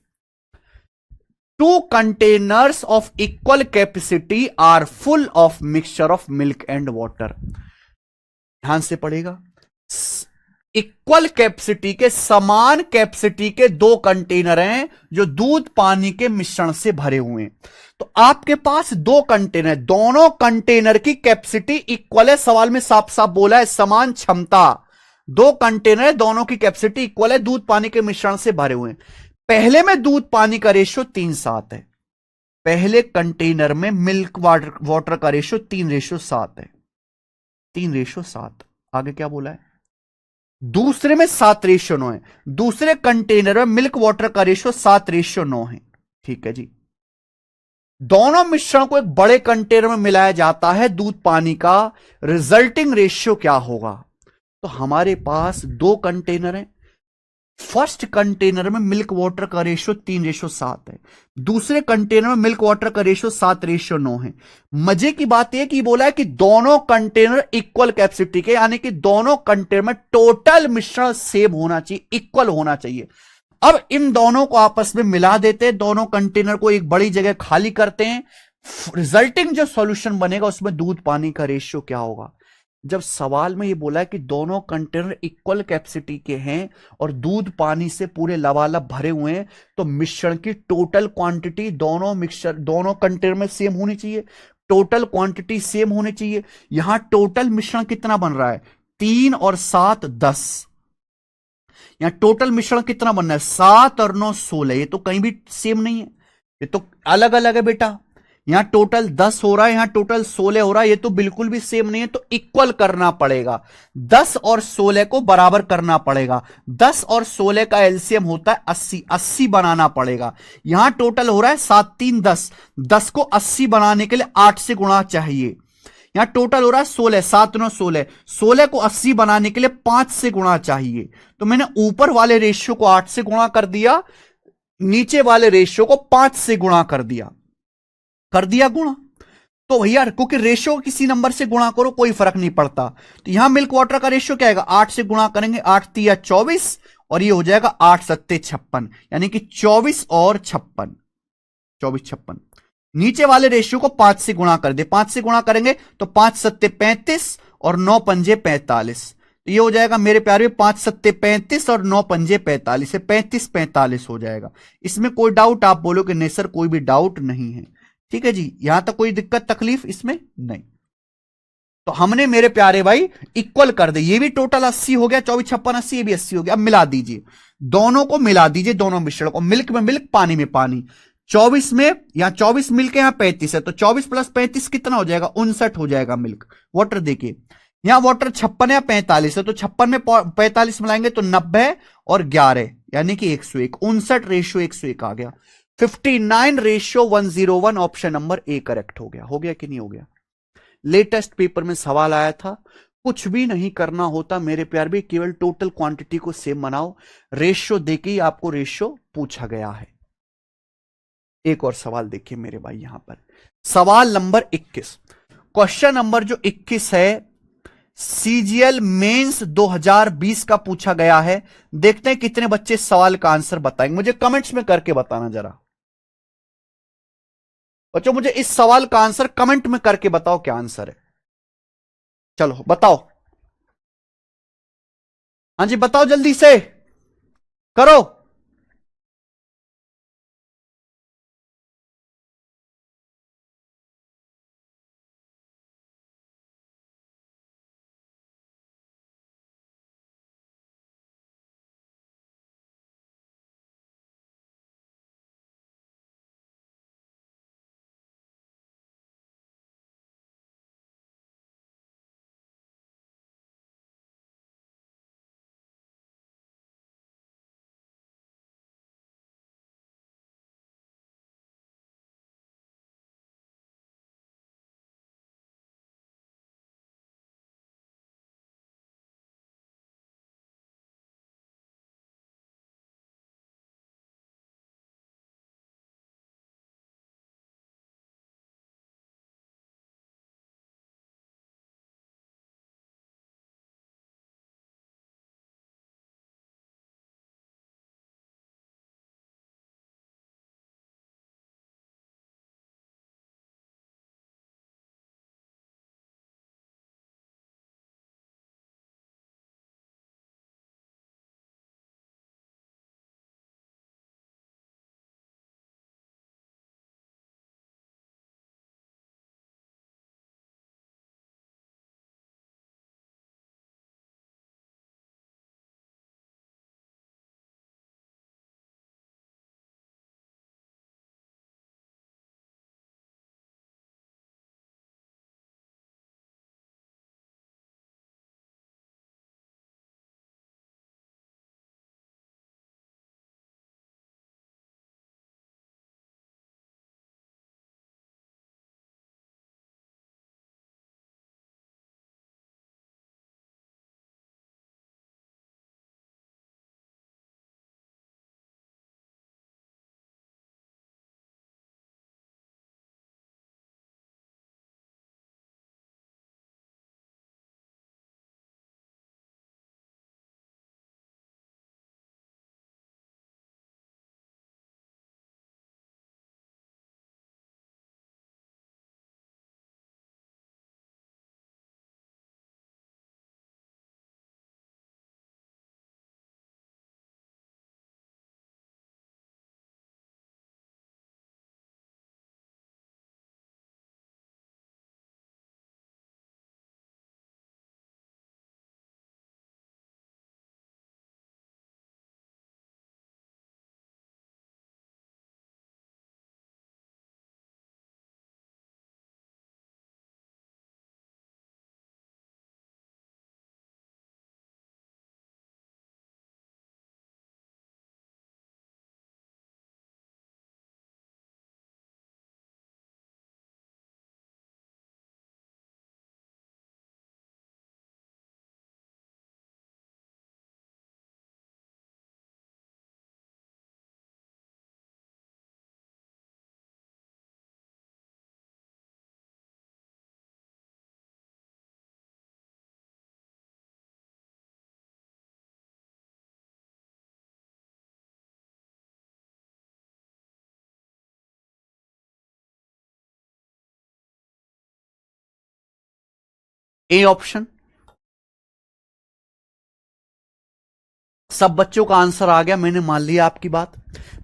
two containers of equal capacity are full of mixture of milk and water. ध्यान से पढ़ेगा। इक्वल कैपेसिटी के, समान कैपेसिटी के दो कंटेनर हैं जो दूध पानी के मिश्रण से भरे हुए हैं। तो आपके पास दो कंटेनर, दोनों कंटेनर की कैपेसिटी इक्वल है। सवाल में साफ साफ बोला है समान क्षमता। दो कंटेनर, दोनों की कैपेसिटी इक्वल है, दूध पानी के मिश्रण से भरे हुए हैं। पहले में दूध पानी का रेशियो 3:7 है। पहले कंटेनर में मिल्क वाटर का रेशियो 3:7 है। 3:7। आगे क्या बोला है? दूसरे में 7:9 है। दूसरे कंटेनर में मिल्क वाटर का रेशियो 7:9 है। ठीक है जी। दोनों मिश्रण को एक बड़े कंटेनर में मिलाया जाता है दूध पानी का, रिजल्टिंग रेशियो क्या होगा? तो हमारे पास दो कंटेनर हैं। फर्स्ट कंटेनर में मिल्क वाटर का रेशियो 3:7 है। दूसरे कंटेनर में मिल्क वाटर का रेशियो 7:9 है। मजे की बात यह कि बोला है कि दोनों कंटेनर इक्वल कैपेसिटी के, यानी कि दोनों कंटेनर में टोटल मिश्रण सेम होना चाहिए, इक्वल होना चाहिए। अब इन दोनों को आपस में मिला देते हैं, दोनों कंटेनर को एक बड़ी जगह खाली करते हैं। रिजल्टिंग जो सॉल्यूशन बनेगा उसमें दूध पानी का रेशियो क्या होगा? जब सवाल में ये बोला है कि दोनों कंटेनर इक्वल कैपेसिटी के हैं और दूध पानी से पूरे लबालब भरे हुए हैं, तो मिश्रण की टोटल क्वांटिटी दोनों कंटेनर में सेम होनी चाहिए। टोटल क्वांटिटी सेम होनी चाहिए। यहां टोटल मिश्रण कितना बन रहा है? 3 और 7 10। यहां टोटल मिश्रण कितना बनना है? 7 और 9 16। ये तो कहीं भी सेम नहीं है, ये तो अलग अलग है बेटा। यहां टोटल 10 हो रहा है, यहां टोटल 16 हो रहा है, ये तो बिल्कुल भी सेम नहीं है। तो इक्वल करना पड़ेगा, 10 और 16 को बराबर करना पड़ेगा। 10 और 16 का एलसीएम होता है 80, 80 बनाना पड़ेगा। यहां टोटल हो रहा है 7 3 10, 10 को 80 बनाने के लिए 8 से गुणा चाहिए। यहां टोटल हो रहा है 16, 7 9 16, 16 को 80 बनाने के लिए 5 से गुणा चाहिए। तो मैंने ऊपर वाले रेशियो को 8 से गुणा कर दिया, नीचे वाले रेशियो को 5 से गुणा कर दिया गुणा। तो भैया क्योंकि रेशियो किसी नंबर से गुणा करो कोई फर्क नहीं पड़ता। तो यहां मिल्क वाटर का रेशियो क्या आएगा? 8 से गुणा करेंगे, 8 तिया 24 और ये हो जाएगा 8 सत्ते 56, यानी कि 24 और 56, 24 56। नीचे वाले रेशियो को 5 से गुणा कर दे, 5 से गुणा करेंगे तो 5 सत्ते 35 और 9 पंजे 45। तो ये हो जाएगा मेरे प्यारे 5 सत्ते 35 और 9 पंजे 45 से 35 45 हो जाएगा। इसमें कोई डाउट आप बोलो कि नहीं सर कोई भी डाउट नहीं है? ठीक है जी, यहां तक कोई दिक्कत तकलीफ इसमें नहीं। तो हमने मेरे प्यारे भाई इक्वल कर दे, ये भी टोटल 80 हो गया, 24 56 80, ये भी 80 हो गया। अब मिला दीजिए, दोनों को मिला दीजिए, दोनों मिश्रण को। मिल्क में मिल्क, पानी में पानी। 24 में, यहां 24 मिल्क है, यहां 35 है, तो 24 प्लस 35 कितना हो जाएगा? 59 हो जाएगा मिल्क वाटर। देखिए यहां वाटर 56 या 45 है, तो 56 में 45 मिलाएंगे तो 90 और 11 यानी कि 101। 59:101 आ गया। 59:101। ऑप्शन नंबर ए करेक्ट हो गया। हो गया कि नहीं हो गया? लेटेस्ट पेपर में सवाल आया था। कुछ भी नहीं करना होता मेरे प्यार भी, केवल टोटल क्वांटिटी को सेम बनाओ। रेशियो देके ही आपको रेशियो पूछा गया है। एक और सवाल देखिए मेरे भाई, यहां पर सवाल नंबर 21। क्वेश्चन नंबर जो 21 है सीजीएल मेंस 2020 का पूछा गया है। देखते हैं कितने बच्चे सवाल का आंसर बताएंगे, मुझे कमेंट्स में करके बताना जरा। बच्चों मुझे इस सवाल का आंसर कमेंट में करके बताओ क्या आंसर है। चलो बताओ, हाँ जी बताओ जल्दी से, करो। A option. सब बच्चों का आंसर आ गया, मैंने मान लिया आपकी बात।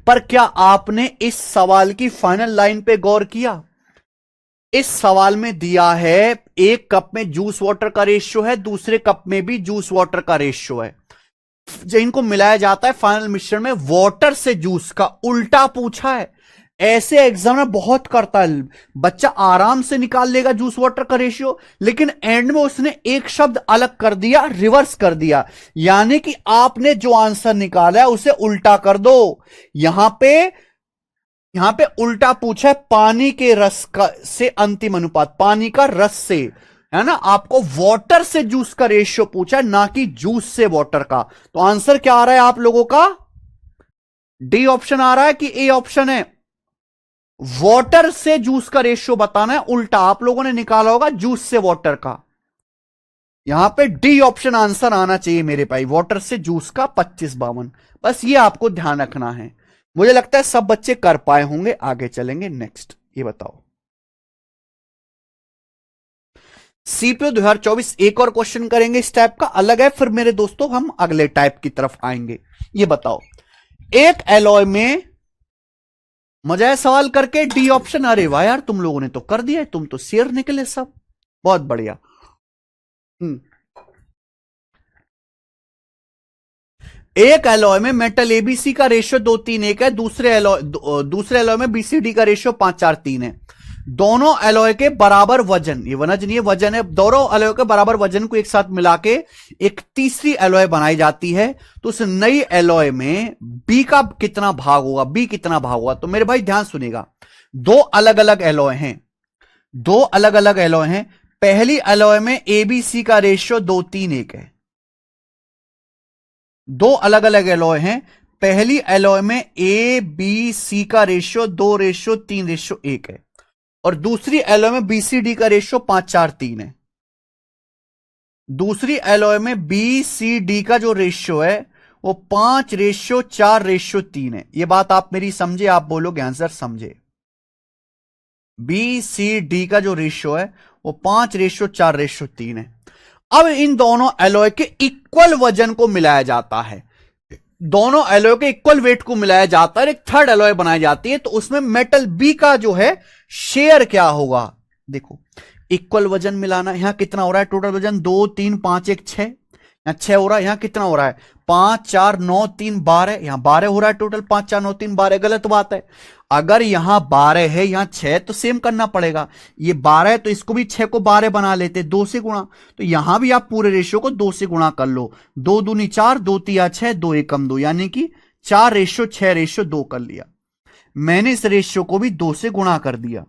पर क्या आपने इस सवाल की फाइनल लाइन पे गौर किया? इस सवाल में दिया है एक कप में जूस वाटर का रेशियो है, दूसरे कप में भी जूस वाटर का रेशियो है, जो इनको मिलाया जाता है फाइनल मिश्रण में, वाटर से जूस का उल्टा पूछा है। ऐसे एग्जाम में बहुत करता है बच्चा, आराम से निकाल लेगा जूस वाटर का रेशियो, लेकिन एंड में उसने एक शब्द अलग कर दिया, रिवर्स कर दिया, यानी कि आपने जो आंसर निकाला है उसे उल्टा कर दो। यहां पे उल्टा पूछा है, पानी के रस का से अंतिम अनुपात, पानी का रस से, है ना, आपको वाटर से जूस का रेशियो पूछा है, ना कि जूस से वाटर का। तो आंसर क्या आ रहा है आप लोगों का? डी ऑप्शन आ रहा है कि ए ऑप्शन है? वाटर से जूस का रेशियो बताना है, उल्टा आप लोगों ने निकाला होगा जूस से वाटर का। यहां पे डी ऑप्शन आंसर आना चाहिए मेरे भाई, वाटर से जूस का 25-52। बस ये आपको ध्यान रखना है। मुझे लगता है सब बच्चे कर पाए होंगे। आगे चलेंगे, नेक्स्ट ये बताओ। सीपीयू 2024 एक और क्वेश्चन करेंगे इस टाइप का, अलग है, फिर मेरे दोस्तों हम अगले टाइप की तरफ आएंगे। ये बताओ, एक एलॉय में, मजा है सवाल करके, डी ऑप्शन। अरे वाह यार, तुम लोगों ने तो कर दिया, तुम तो शेर निकले सब, बहुत बढ़िया। एक एलॉय में मेटल एबीसी का रेशियो 2:3:1 है, दूसरे एलॉय में बीसीडी का रेशियो 5:4:3 है। दोनों एलॉय के बराबर वजन, ये वनज नहीं है, वजन है, दोनों एलॉय के बराबर वजन को एक साथ मिला के एक तीसरी एलॉय बनाई जाती है। तो उस नई एलॉय में बी का कितना भाग होगा, बी कितना भाग होगा? तो मेरे भाई ध्यान सुनेगा, दो अलग अलग एलॉय हैं, दो अलग अलग एलॉय हैं। पहली एलॉय में एबीसी का रेशियो 2:3:1 है, दो अलग अलग एलॉय हैं। पहली एलॉय में ए बी सी का रेशियो 2:3:1 है, और दूसरी एलॉय में बीसीडी का रेशियो 5:4:3 है। दूसरी एलॉय में बी सी डी का जो रेशियो है वो 5:4:3 है। ये बात आप मेरी समझे, आप बोलोगे आंसर समझे। बी सी डी का जो रेशियो है वो 5:4:3 है। अब इन दोनों एलॉय के इक्वल वजन को मिलाया जाता है, दोनों एलॉय के इक्वल वेट को मिलाया जाता है, एक थर्ड एलॉय बनाई जाती है। तो उसमें मेटल बी का जो है शेयर क्या होगा? देखो, इक्वल वजन मिलाना, यहां कितना हो रहा है टोटल वजन? 2 3 5 1 6, यहां 6 हो रहा है, यहां कितना हो रहा है? 5 4 9 3 12, यहां 12 हो रहा है टोटल, 5 4 9 3 12। गलत बात है, अगर यहां 12 है यहां 6, तो सेम करना पड़ेगा। ये 12 है तो इसको भी 6 को 12 बना लेते, 2 से गुणा। तो यहां भी आप पूरे रेशियो को 2 से गुणा कर लो, 2 दूनी 4, 2 तिया 6, 2 एकम 2, यानी कि 4:6:2 कर लिया। मैंने इस रेशियो को भी 2 से गुणा कर दिया,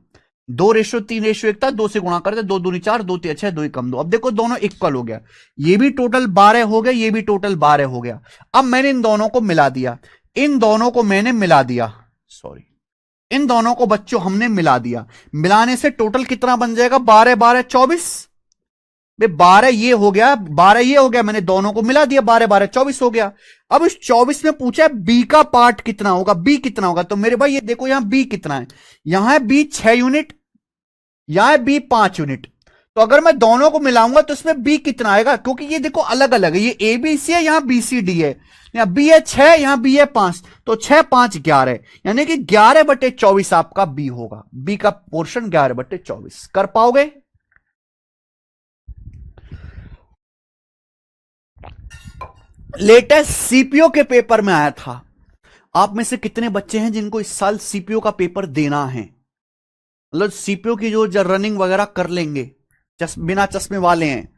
2:3:1 था, 2 से गुणा करते, 2 दूनी 4, 2 तिया 6, 2 एकम 2। अब देखो दोनों इक्वल हो गया, ये भी टोटल 12 हो गया, ये भी टोटल 12 हो गया। अब मैंने इन दोनों को मिला दिया, इन दोनों को मैंने मिला दिया, सॉरी, इन दोनों को बच्चों हमने मिला दिया। मिलाने से टोटल कितना बन जाएगा? 12 12 24। 12 ये हो गया, 12 ये हो गया, मैंने दोनों को मिला दिया, 12 12 24 हो गया। अब इस 24 में पूछा है बी का पार्ट कितना होगा, बी कितना होगा? तो मेरे भाई ये देखो, यहां बी कितना है, यहां है बी 6 यूनिट, यहां है बी 5 यूनिट। तो अगर मैं दोनों को मिलाऊंगा तो इसमें बी कितना आएगा? क्योंकि ये देखो अलग अलग है, ये ए बी सी है, यहां बी सी डी है, यहां बी है 6, यहां बी है 5, तो 6 5 11, यानी कि 11/24 आपका बी होगा। बी का पोर्शन 11/24 कर पाओगे? लेटेस्ट सीपीओ के पेपर में आया था। आप में से कितने बच्चे हैं जिनको इस साल सीपीओ का पेपर देना है? मतलब सीपीओ की जो रनिंग वगैरह कर लेंगे, बिना चश्मे वाले हैं।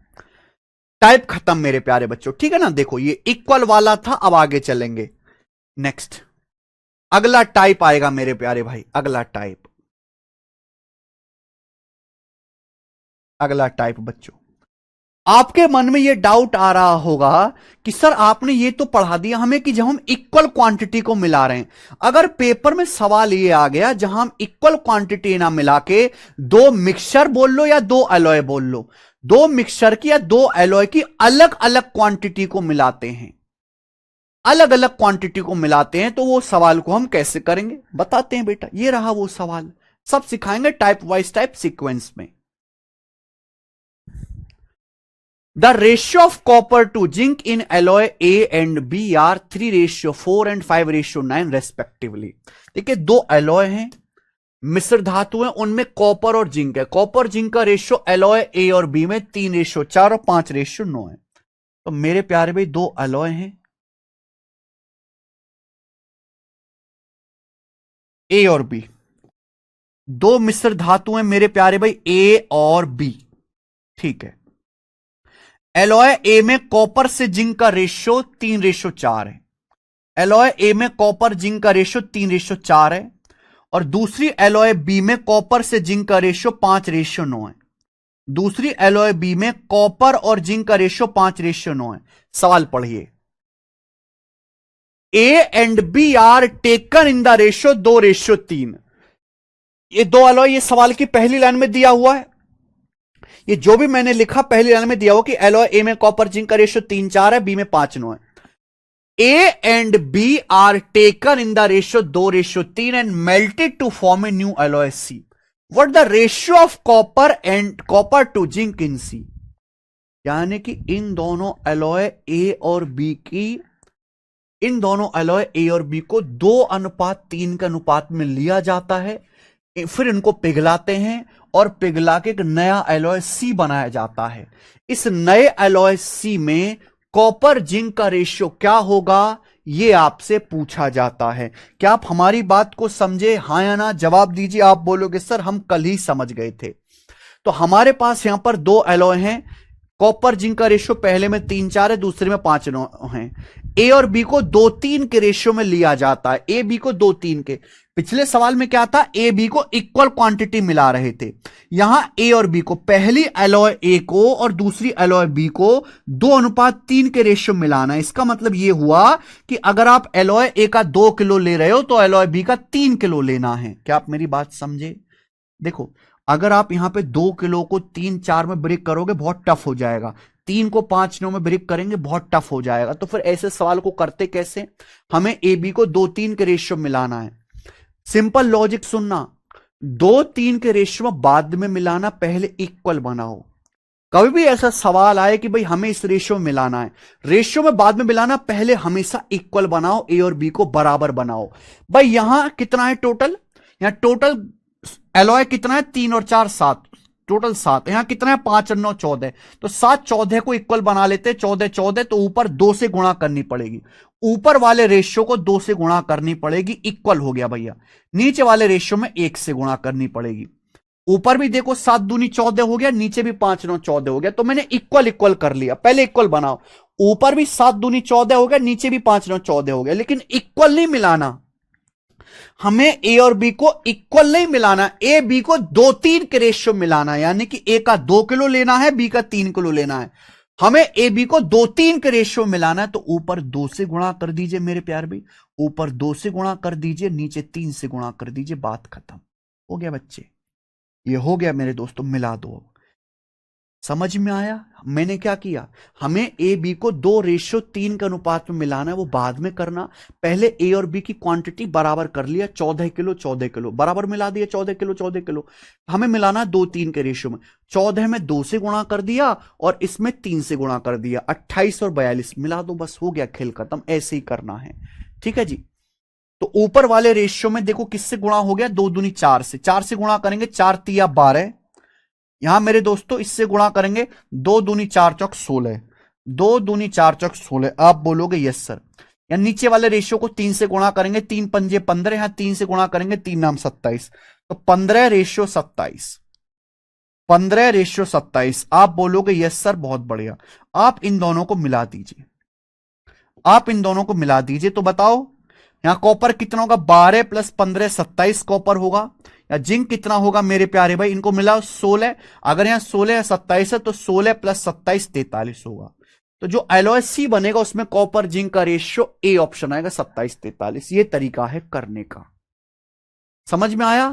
टाइप खत्म मेरे प्यारे बच्चों, ठीक है ना? देखो ये इक्वल वाला था, अब आगे चलेंगे, नेक्स्ट अगला टाइप आएगा मेरे प्यारे भाई, अगला टाइप, अगला टाइप बच्चों। आपके मन में ये डाउट आ रहा होगा कि सर आपने ये तो पढ़ा दिया हमें कि जब हम इक्वल क्वांटिटी को मिला रहे हैं, अगर पेपर में सवाल ये आ गया जहां हम इक्वल क्वांटिटी ना मिला के दो मिक्सचर बोल लो या दो एलॉय बोल लो, दो मिक्सचर की या दो एलॉय की अलग अलग क्वांटिटी को मिलाते हैं, अलग अलग क्वांटिटी को मिलाते हैं, तो वो सवाल को हम कैसे करेंगे बताते हैं बेटा। ये रहा वो सवाल, सब सिखाएंगे टाइप वाइज टाइप सीक्वेंस में। The ratio of copper to zinc in alloy A and B are 3:4 and 5:9 रेस्पेक्टिवली। देखिए दो एलॉय हैं, मिश्र धातु हैं, उनमें कॉपर और जिंक है। कॉपर जिंक का रेशियो एलॉय ए और बी में 3:4 और 5:9 है। तो मेरे प्यारे भाई दो एलॉय हैं ए और बी, दो मिश्र धातु हैं मेरे प्यारे भाई ए और बी, ठीक है। एलॉय ए में कॉपर से जिंक का रेशियो 3:4 है। एलॉय ए में कॉपर जिंक का रेशियो 3:4 है, और दूसरी एलॉय बी में कॉपर से जिंक का रेशियो 5:9 है। दूसरी एलॉय बी में कॉपर और जिंक का रेशियो 5:9 है। सवाल पढ़िए, A and B are taken in the ratio 2:3। ये दो एलॉय, ये सवाल की पहली लाइन में दिया हुआ है। ये जो भी मैंने लिखा पहली लाइन में दिया हुआ कि एलॉय ए में कॉपर जिंक का रेशियो 3:4 है, बी में 5:9 है। A and B are taken in the ratio 2:3 and melted to form a new alloy C. What the ratio of copper to zinc in C? यानी कि इन दोनों एलॉय A और B को 2:3 के अनुपात में लिया जाता है। फिर इनको पिघलाते हैं और पिघला के एक नया एलॉय C बनाया जाता है। इस नए एलॉय C में कॉपर जिंक का रेशियो क्या होगा, यह आपसे पूछा जाता है। क्या आप हमारी बात को समझे? हाँ या ना जवाब दीजिए। आप बोलोगे सर हम कल ही समझ गए थे। तो हमारे पास यहां पर दो एलॉय हैं, कॉपर जिंक का रेशियो पहले में 3:4 है, दूसरे में 5:9 है। ए और बी को 2:3 के रेशियो में लिया जाता है। ए बी को 2:3 के। पिछले सवाल में क्या था, ए बी को इक्वल क्वांटिटी मिला रहे थे। यहां ए और बी को, पहली एलॉय ए को और दूसरी एलॉय बी को 2:3 के रेशियो मिलाना है। इसका मतलब यह हुआ कि अगर आप एलॉय ए का 2 किलो ले रहे हो तो एलॉय बी का 3 किलो लेना है। क्या आप मेरी बात समझे? देखो, अगर आप यहां पे 2 किलो को 3-4 में ब्रेक करोगे बहुत टफ हो जाएगा, 3 को 5-9 में ब्रेक करेंगे बहुत टफ हो जाएगा। तो फिर ऐसे सवाल को करते कैसे? हमें ए बी को 2-3 के रेशियो मिलाना है। सिंपल लॉजिक सुनना, 2-3 के रेशियो में बाद में मिलाना, पहले इक्वल बनाओ। कभी भी ऐसा सवाल आए कि भाई हमें इस रेशियो में मिलाना है, रेशियो में बाद में मिलाना, पहले हमेशा इक्वल बनाओ, ए और बी को बराबर बनाओ। भाई यहां कितना है टोटल? यहां टोटल एलॉय कितना है? 3 और 4 7, टोटल 7। यहां कितना है? 5 और 9 14। तो 7-14 को इक्वल बना लेते, 14-14। तो ऊपर 2 से गुणा करनी पड़ेगी, ऊपर वाले रेशियो को 2 से गुणा करनी पड़ेगी, इक्वल हो गया भैया। नीचे वाले रेशियो में 1 से गुणा करनी पड़ेगी। ऊपर भी देखो 7 दूनी 14 हो गया, नीचे भी 5 9 14 हो गया। तो मैंने इक्वल कर लिया, पहले इक्वल बनाओ। ऊपर भी 7 दूनी 14 हो गया, नीचे भी 5 9 14 हो गया, लेकिन इक्वल नहीं मिलाना। हमें ए और बी को इक्वल नहीं मिलाना, ए बी को 2-3 के रेशियो मिलाना। यानी कि ए का 2 किलो लेना है, बी का 3 किलो लेना है। हमें ए बी को 2-3 के रेशियो मिलाना है। तो ऊपर 2 से गुणा कर दीजिए मेरे प्यार भाई, ऊपर 2 से गुणा कर दीजिए, नीचे 3 से गुणा कर दीजिए, बात खत्म हो गया बच्चे। ये हो गया मेरे दोस्तों, मिला दो। समझ में आया मैंने क्या किया? हमें ए बी को 2:3 के अनुपात में मिलाना है, वो बाद में करना। पहले ए और बी की क्वांटिटी बराबर कर लिया, 14 किलो 14 किलो बराबर मिला दिया, 14 किलो 14 किलो। हमें मिलाना 2-3 के रेशियो में। 14 में 2 से गुणा कर दिया और इसमें 3 से गुणा कर दिया, 28 और 42 मिला दो, बस हो गया, खेल खत्म। ऐसे ही करना है, ठीक है जी। तो ऊपर वाले रेशियो में देखो किससे गुणा हो गया, 2 दूनी 4 से, 4 से गुणा करेंगे, 4 तिया 12। यहां मेरे दोस्तों इससे गुणा करेंगे, 2 दूनी 4 चौक 16, 2 दूनी 4 चौक 16। आप बोलोगे यस सर। या नीचे वाले रेशियो को 3 से गुणा करेंगे, 3 पंजे 15, यहां 3 से गुणा करेंगे, 3 नाम 27। तो 15:27, 15:27। आप बोलोगे यस सर, बहुत बढ़िया। आप इन दोनों को मिला दीजिए, आप इन दोनों को मिला दीजिए। तो बताओ यहां कॉपर कितना होगा? 12 + 15 27 कॉपर होगा। या जिंक कितना होगा मेरे प्यारे भाई? इनको मिलाओ 16। अगर यहां 16 या 27 है तो 16 + 27 43 होगा। तो जो एलॉय सी बनेगा उसमें कॉपर जिंक का रेशियो ए ऑप्शन आएगा, 27 43। ये तरीका है करने का। समझ में आया?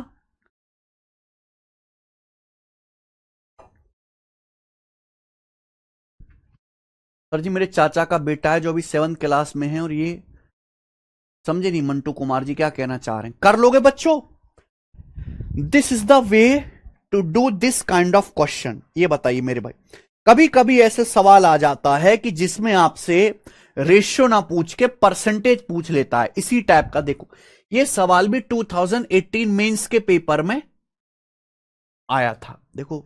सर जी मेरे चाचा का बेटा है जो अभी 7th क्लास में है, और ये समझे नहीं मंटू कुमार जी क्या कहना चाह रहे हैं। कर लोगे बच्चों? This is the way to do this kind of question. ये बताइए मेरे भाई, कभी कभी ऐसे सवाल आ जाता है कि जिसमें आपसे रेशियो ना पूछ के परसेंटेज पूछ लेता है, इसी टाइप का। देखो ये सवाल भी 2018 मेंस के पेपर में आया था। देखो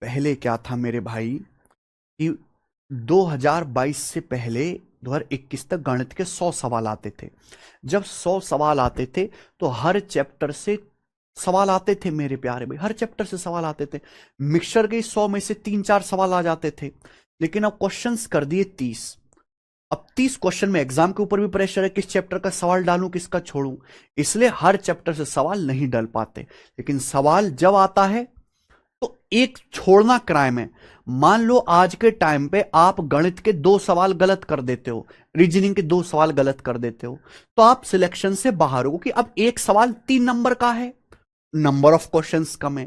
पहले क्या था मेरे भाई कि 2022 से पहले 2021 तक गणित के 100 सवाल आते थे। जब 100 सवाल आते थे तो हर चैप्टर से सवाल आते थे मेरे प्यारे भाई, हर चैप्टर से सवाल आते थे। मिक्सचर के 100 में से 3-4 सवाल आ जाते थे। लेकिन अब क्वेश्चंस कर दिए 30। अब 30 क्वेश्चन में एग्जाम के ऊपर भी प्रेशर है, किस चैप्टर का सवाल डालूं किसका छोड़ूं, इसलिए हर चैप्टर से सवाल नहीं डाल पाते। लेकिन सवाल जब आता है तो एक छोड़ना क्राइम है। मान लो आज के टाइम पे आप गणित के 2 सवाल गलत कर देते हो, रीजनिंग के 2 सवाल गलत कर देते हो, तो आप सिलेक्शन से बाहर हो, कि अब एक सवाल 3 नंबर का है, नंबर ऑफ क्वेश्चंस कम है।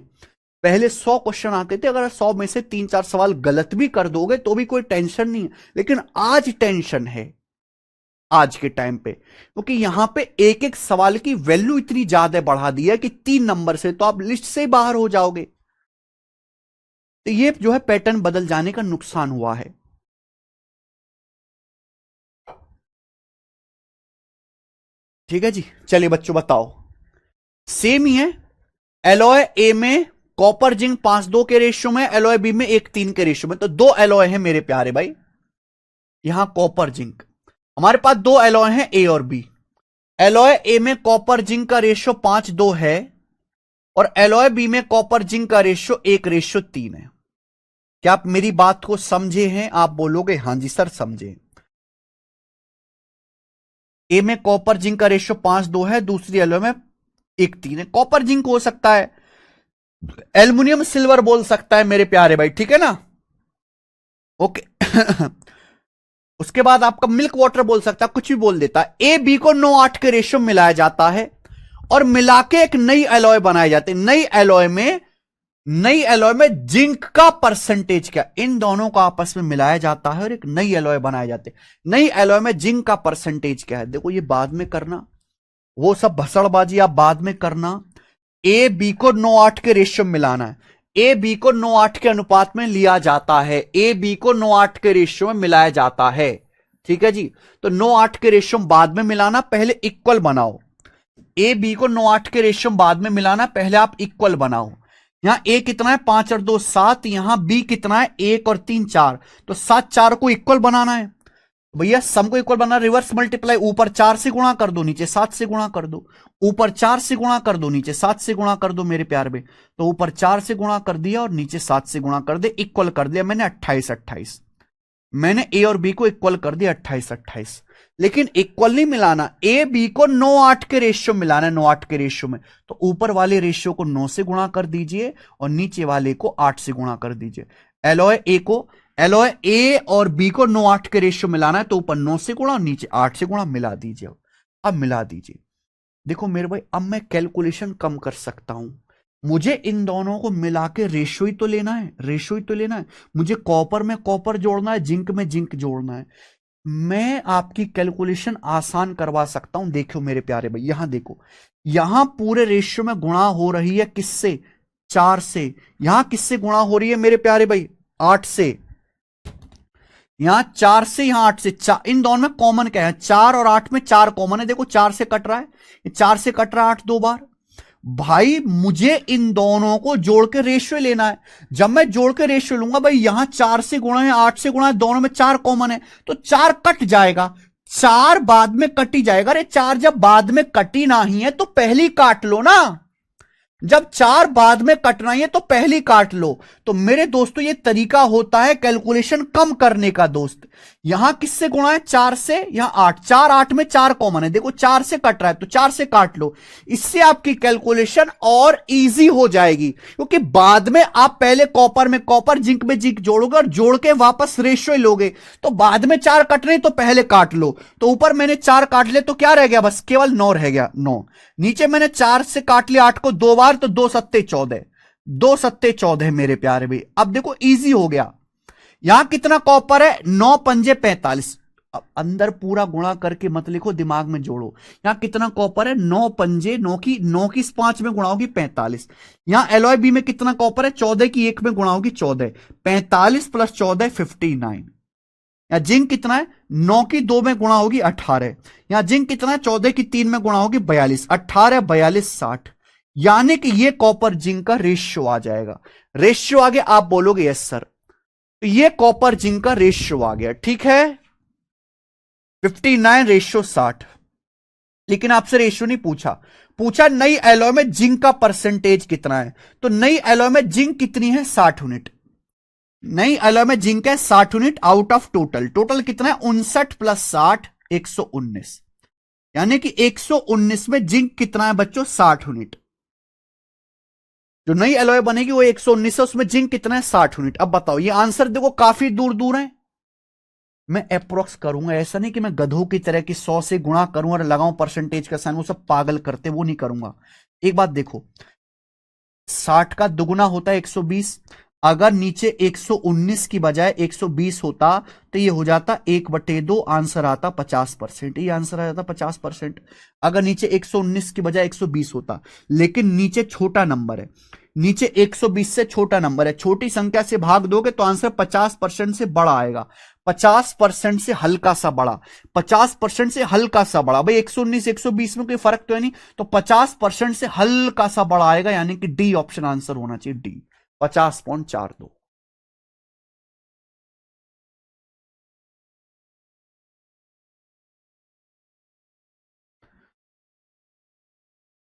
पहले 100 क्वेश्चन आते थे, अगर 100 में से 3-4 सवाल गलत भी कर दोगे तो भी कोई टेंशन नहीं है। लेकिन आज टेंशन है आज के टाइम पे, क्योंकि यहां पे एक एक सवाल की वैल्यू इतनी ज्यादा बढ़ा दी है कि 3 नंबर से तो आप लिस्ट से बाहर हो जाओगे। तो ये जो है पैटर्न बदल जाने का नुकसान हुआ है। ठीक है जी, चलिए बच्चों बताओ। सेम ही है, एलॉय ए में कॉपर जिंक 5:2 के रेशियो में, एलॉय बी में 1:3 के रेशियो में। तो 2 एलॉय है मेरे प्यारे भाई। यहां कॉपर जिंक, हमारे पास 2 एलॉय हैं ए और बी। एलॉय ए में कॉपर जिंक का रेशियो 5:2 है और एलॉय बी में कॉपर जिंक का रेशियो 1:3 है। क्या आप मेरी बात को समझे हैं? आप बोलोगे हां जी सर समझे। ए में कॉपर जिंक का रेशियो 5:2 है, दूसरी एलॉय में 1:3 है। कॉपर जिंक हो सकता है, एल्युमिनियम सिल्वर बोल सकता है मेरे प्यारे भाई, ठीक है ना? ओके उसके बाद आपका मिल्क वाटर बोल सकता है, कुछ भी बोल देता है। ए बी को 9:8 के रेशियो में मिलाया जाता है और मिला के एक नई एलॉय बनाई जाती है। नई एलॉय में जिंक का परसेंटेज क्या, इन दोनों को आपस में मिलाया जाता है और एक नई एलॉय बनाए जाते हैं। नई एलॉय में जिंक का परसेंटेज क्या है, देखो ये बाद में करना, वो सब भसड़बाजी आप बाद में करना। ए बी को 9:8 के रेशियो में मिलाना है। ए बी को 9:8 के अनुपात में लिया जाता है, ए बी को 9:8 के रेशियो में मिलाया जाता है। ठीक है जी, तो 9:8 के रेशियो में बाद में मिलाना, पहले इक्वल बनाओ। ए बी को 9:8 के रेशियो में बाद में मिलाना, पहले आप इक्वल बनाओ। यहां ए कितना है 5 और 2 7, यहां बी कितना है 1 और 3 4, तो 7 4 को इक्वल बनाना है भैया। सम को इक्वल बनाना, रिवर्स मल्टीप्लाई, ऊपर 4 से गुणा कर दो, नीचे 7 से गुणा कर दो। ऊपर 4 से गुणा कर दो, नीचे 7 से गुणा कर दो मेरे प्यार में। तो ऊपर 4 से गुणा कर दिया और नीचे 7 से गुणा कर दे, इक्वल कर दिया मैंने 28 28। मैंने ए और बी को इक्वल कर दिया 28 28। लेकिन इक्वल नहीं मिलाना, ए बी को 9:8 के रेशियो मिलाना है, 9:8 के रेशियो में। तो ऊपर वाले रेशियो को 9 से गुणा कर दीजिए और नीचे वाले को 8 से गुणा कर दीजिए। एलॉय ए और बी को 9:8 के रेशियो मिलाना है, तो ऊपर 9 से गुणा और नीचे 8 से गुणा, मिला दीजिए। अब मिला दीजिए। देखो मेरे भाई, अब मैं कैलकुलेशन कम कर सकता हूं। मुझे इन दोनों को मिला के रेशियो ही तो लेना है, रेशियो ही तो लेना है। मुझे कॉपर में कॉपर जोड़ना है, जिंक में जिंक जोड़ना है। मैं आपकी कैलकुलेशन आसान करवा सकता हूं। देखो मेरे प्यारे भाई, यहां देखो, यहां पूरे रेशियो में गुणा हो रही है किससे, 4 से। यहां किससे गुणा हो रही है मेरे प्यारे भाई, 8 से। यहां 4 से, यहां 8 से। इन दोनों में कॉमन क्या है, 4 और 8 में 4 कॉमन है। देखो 4 से कट रहा है, 4 से कट रहा है 8 2 बार। भाई मुझे इन दोनों को जोड़ के रेशियो लेना है। जब मैं जोड़ के रेशियो लूंगा, भाई यहां 4 से गुणा है, 8 से गुणा है, दोनों में 4 कॉमन है, तो 4 कट जाएगा, 4 बाद में कटी जाएगा। अरे 4 जब बाद में कटी नहीं है तो पहली काट लो ना। जब 4 बाद में कटना है तो पहली काट लो। तो मेरे दोस्तों ये तरीका होता है कैलकुलेशन कम करने का दोस्त। यहां किससे गुणा है, 4 से, यहां 8, 4 8 में 4 कॉमन है। देखो 4 से कट रहा है तो 4 से काट लो। इससे आपकी कैलकुलेशन और इजी हो जाएगी, क्योंकि बाद में आप पहले कॉपर में कॉपर, जिंक में जिंक जोड़ोगे और जोड़ के वापस रेशियो लोगे। तो बाद में 4 कट रहे तो पहले काट लो। तो ऊपर मैंने 4 काट ले तो क्या रह गया, बस केवल 9 रह गया, 9। नीचे मैंने 4 से काट लिया 8 को 2 बार, तो 2 सत्ते 14, 2 सत्ते 14 मेरे प्यारे भाई। अब देखो इजी हो गया। यहां कितना कॉपर है, 9 पंजे 45, अब अंदर पूरा गुणा करके मत लिखो, दिमाग में जोड़ो। यहां कितना कॉपर है, 9 पंजे 9 की 5 में गुणा होगी 45। यहां एलॉय बी में कितना कॉपर है, 14 की 1 में गुणा होगी 14। 45 प्लस 14 59। या जिंक कितना है, 9 की 2 में गुणा होगी 18। यहां जिंक कितना है, 14 की 3 में गुणा होगी 42। 18 42 60। यानी कि ये कॉपर जिंक का रेशियो आ जाएगा। रेशियो आगे आप बोलोगे यस सर, तो ये कॉपर जिंक का रेशियो आ गया, ठीक है। 59:60। लेकिन आपसे रेशियो नहीं पूछा, पूछा नई एलॉय में जिंक का परसेंटेज कितना है। तो नई एलॉय में जिंक कितनी है, 60 यूनिट। नई एलॉय में जिंक है 60 unit out of total. Total कितना है, 59 प्लस 60 119। यानी कि 119 में जिंक कितना है बच्चों, 60 यूनिट। जो नई एलॉय बनेगी वो 119 है, उसमें जिंक कितना है, 60 यूनिट। अब बताओ, ये आंसर देखो काफी दूर दूर है। मैं अप्रोक्स करूंगा, ऐसा नहीं कि मैं गधों की तरह की 100 से गुणा करूं और लगाऊं परसेंटेज का साइन, वो सब पागल करते, वो नहीं करूंगा। एक बात देखो, 60 का दुगुना होता है 120। अगर नीचे 119 की बजाय 120 होता तो ये हो जाता 1/2, आंसर आता 50%। ये आंसर आ जाता 50%। अगर नीचे 119 की बजाय 120 होता, लेकिन नीचे छोटा नंबर है, नीचे 120 से छोटा नंबर है, छोटी संख्या से भाग दोगे तो आंसर 50% से बड़ा आएगा। 50% से हल्का सा बड़ा, 50% से हल्का सा बड़ा, भाई 119 120 में कोई फर्क तो है नहीं, तो 50% से हल्का सा बड़ा आएगा, यानी कि डी ऑप्शन आंसर होना चाहिए, डी 50.42।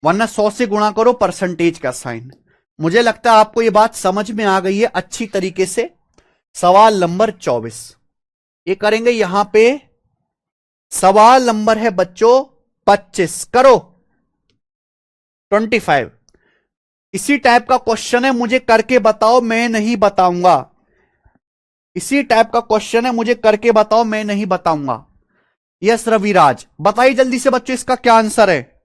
वरना 100 से गुणा करो परसेंटेज का साइन। मुझे लगता है आपको यह बात समझ में आ गई है अच्छी तरीके से। सवाल नंबर 24 ये करेंगे यहां पे। सवाल नंबर है बच्चों 25, करो 25। इसी टाइप का क्वेश्चन है, मुझे करके बताओ, मैं नहीं बताऊंगा। इसी टाइप का क्वेश्चन है, मुझे करके बताओ, मैं नहीं बताऊंगा। यस रविराज, बताइए जल्दी से बच्चों, इसका क्या आंसर है।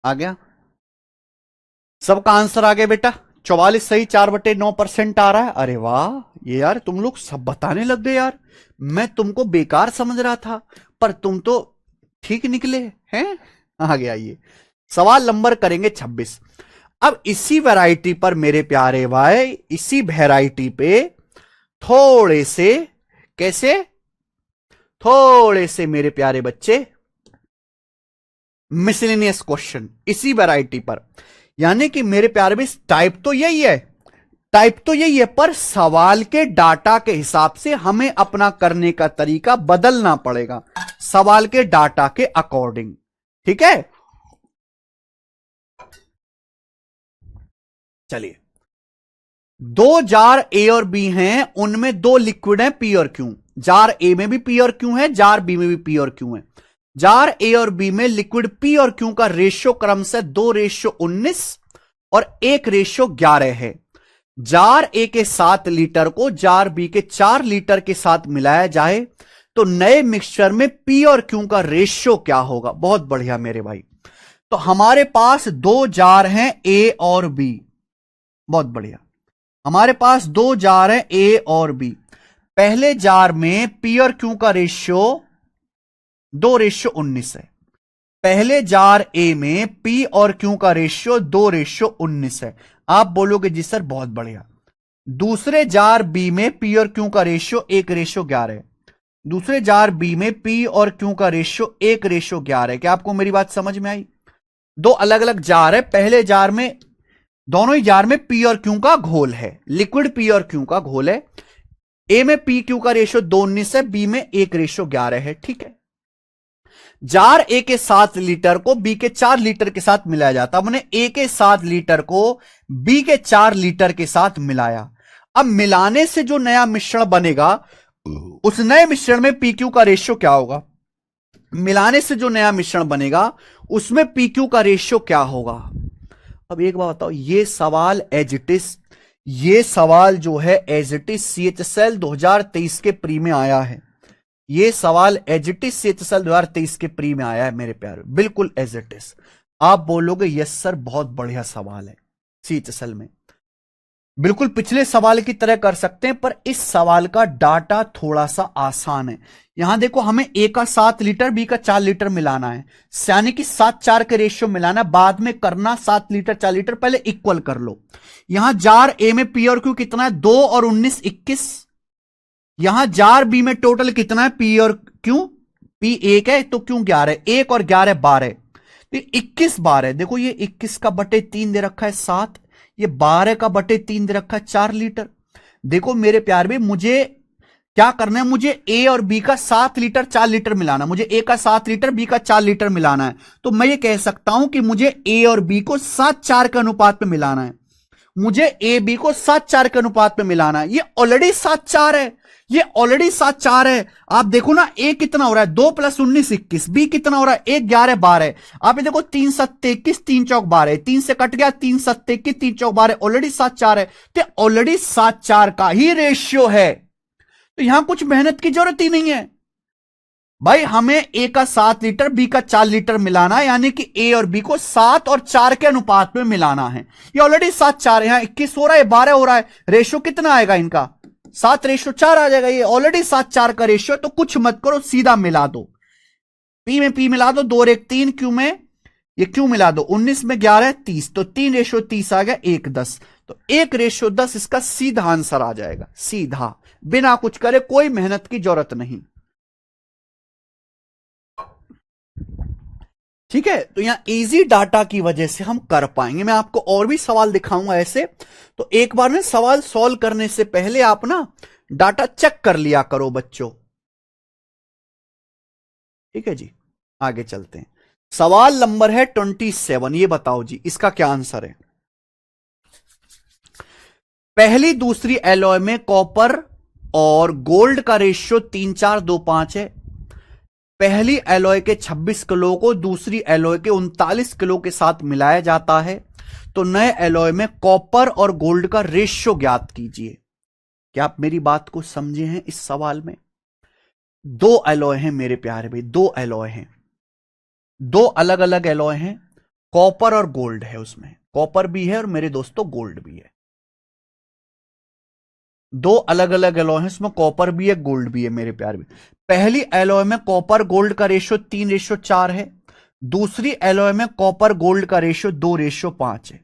आ गया, सबका आंसर आ गया बेटा। 44 सही, 4/9% आ रहा है। अरे वाह, ये यार तुम लोग सब बताने लग गए यार, मैं तुमको बेकार समझ रहा था पर तुम तो ठीक निकले हैं। आगे आइए, सवाल नंबर करेंगे 26। अब इसी वैरायटी पर मेरे प्यारे भाई, इसी वैरायटी पे थोड़े से, कैसे, थोड़े से मेरे प्यारे बच्चे मिसलेनियस क्वेश्चन इसी वैरायटी पर, यानी कि मेरे प्यारे भी टाइप तो यही है, टाइप तो यही है, पर सवाल के डाटा के हिसाब से हमें अपना करने का तरीका बदलना पड़ेगा, सवाल के डाटा के अकॉर्डिंग। ठीक है, चलिए, दो जार ए और बी हैं, उनमें दो लिक्विड हैं पी और क्यू। जार ए में भी पी और क्यू है, जार बी में भी पी और क्यू है। जार ए और बी में लिक्विड पी और क्यू का रेशियो क्रमशः 2:19 और 1:11 है। जार ए के 7 लीटर को जार बी के 4 लीटर के साथ मिलाया जाए तो नए मिक्सचर में पी और क्यू का रेशियो क्या होगा। बहुत बढ़िया मेरे भाई, तो हमारे पास दो जार हैं ए और बी, बहुत बढ़िया, हमारे पास दो जार हैं ए और बी। पहले जार में पी और क्यू का रेशियो 2:19 है। पहले जार ए में पी और क्यू का रेशियो 2:19 है। आप बोलोगे जी सर बहुत बढ़िया। दूसरे जार बी में पी और क्यू का रेशियो 1:11 है। दूसरे जार बी में पी और क्यू का रेशियो 1:11 है। क्या आपको मेरी बात समझ में आई? दो अलग अलग जार है, पहले जार में, दोनों ही जार में पी और क्यू का घोल है, लिक्विड पी और क्यू का घोल है। ए में पी क्यू का रेशियो 2:19 है, बी में 1:11 है। ठीक है, जार ए के 7 लीटर को बी के 4 लीटर के साथ मिलाया जाता। हमने ए के 7 लीटर को बी के 4 लीटर के साथ मिलाया। अब मिलाने से जो नया मिश्रण बनेगा, उस नए मिश्रण में पी क्यू का रेशियो क्या होगा? मिलाने से जो नया मिश्रण बनेगा उसमें पी क्यू का रेशियो क्या होगा? अब एक बात बताओ, ये सवाल एज इट इज, ये सवाल जो है एज इट इज CHSL 2023 के प्री में आया है। ये सवाल एज इट इज CHSL 2023 के प्री में आया है मेरे प्यारे, बिल्कुल एज इट इज। आप बोलोगे यस सर बहुत बढ़िया सवाल है, CHSL में बिल्कुल पिछले सवाल की तरह कर सकते हैं, पर इस सवाल का डाटा थोड़ा सा आसान है। यहां देखो, हमें ए का 7 लीटर बी का 4 लीटर मिलाना है, यानी कि 7:4 के रेशियो मिलाना, बाद में करना 7 लीटर 4 लीटर, पहले इक्वल कर लो। यहां जार ए में पी और क्यू कितना है? 2 और 19 21। यहां जार बी में टोटल कितना है? पी और क्यू, पी 1 है तो क्यू 11 है, 1 और 11 12, तो 21 बार है। देखो ये 21 का बटे 3 दे रखा है 7, ये 12 का बटे 3 दे रखा है 4 लीटर। देखो मेरे प्यार में, मुझे क्या करना है? मुझे ए और बी का 7 लीटर 4 लीटर मिलाना, मुझे ए का 7 लीटर बी का 4 लीटर मिलाना है। तो मैं ये कह सकता हूं कि मुझे ए और बी को 7:4 के अनुपात में मिलाना है, मुझे ए बी को 7:4 के अनुपात में मिलाना है। ये ऑलरेडी 7:4 है, ये ऑलरेडी 7:4 है। आप देखो ना, ए कितना हो रहा है? 2 + 19 21, बी कितना हो रहा है? 1 11 12। आप ये देखो 3 7 21, 3 चौक 12, 3 से कट गया, 3 7 21, 3 चौक 12, ऑलरेडी 7:4 है। तो ऑलरेडी 7:4 का ही रेशियो है, तो यहां कुछ मेहनत की जरूरत ही नहीं है भाई। हमें ए का 7 लीटर बी का 4 लीटर मिलाना है, यानी कि ए और बी को 7 और 4 के अनुपात में मिलाना है। ये ऑलरेडी 7:4 है, यहां 21 हो रहा है, 12 हो रहा है, रेशियो कितना आएगा इनका? 7:4 आ जाएगा। ये ऑलरेडी 7:4 का रेशियो, तो कुछ मत करो, सीधा मिला दो। पी में पी मिला दो, 2 और 1 3, क्यू में ये क्यू मिला दो, 19 में 11 30, तो 3:30 आ गया, 1 10, तो 1:10 इसका सीधा आंसर आ जाएगा, सीधा, बिना कुछ करे, कोई मेहनत की जरूरत नहीं। ठीक है, तो यहां इजी डाटा की वजह से हम कर पाएंगे। मैं आपको और भी सवाल दिखाऊंगा ऐसे, तो एक बार में सवाल सॉल्व करने से पहले आप ना डाटा चेक कर लिया करो बच्चों। ठीक है जी, आगे चलते हैं। सवाल नंबर है 27। ये बताओ जी इसका क्या आंसर है? पहली दूसरी एलॉय में कॉपर और गोल्ड का रेशियो 3 4 2 5 है। पहली एलॉय के 26 किलो को दूसरी एलॉय के 39 किलो के साथ मिलाया जाता है, तो नए एलॉय में कॉपर और गोल्ड का रेशियो ज्ञात कीजिए। क्या आप मेरी बात को समझे हैं? इस सवाल में दो एलॉय हैं मेरे प्यारे भाई, दो एलॉय हैं, दो अलग अलग एलॉय हैं, कॉपर और गोल्ड है, उसमें कॉपर भी है और मेरे दोस्तों गोल्ड भी है। दो अलग अलग एलॉय है, इसमें कॉपर भी है गोल्ड भी है मेरे प्यार भी। पहली एलॉय में कॉपर गोल्ड का रेशियो 3:4 है, दूसरी एलॉय में कॉपर गोल्ड का रेशियो 2:5 है।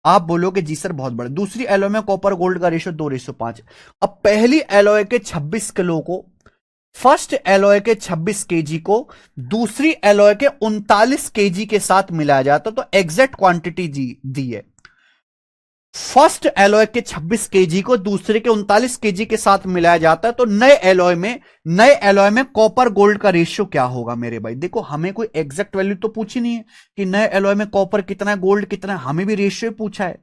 आप बोलोगे जी सर बहुत बड़ा, दूसरी एलॉय में कॉपर गोल्ड का रेशियो 2:5 है। अब पहली एलॉय के 26 किलो को, फर्स्ट एलॉय के 26 केजी को दूसरी एलॉय के 39 केजी के साथ मिलाया जाता, तो एग्जैक्ट क्वांटिटी दी है। फर्स्ट एलॉय के 26 केजी को दूसरे के 39 केजी के साथ मिलाया जाता है, तो नए एलॉय में कॉपर गोल्ड का रेशियो क्या होगा मेरे भाई। देखो हमें कोई एग्जैक्ट वैल्यू तो पूछी नहीं है कि नए एलॉय में कॉपर कितना है गोल्ड कितना है, हमें भी रेशियो पूछा है।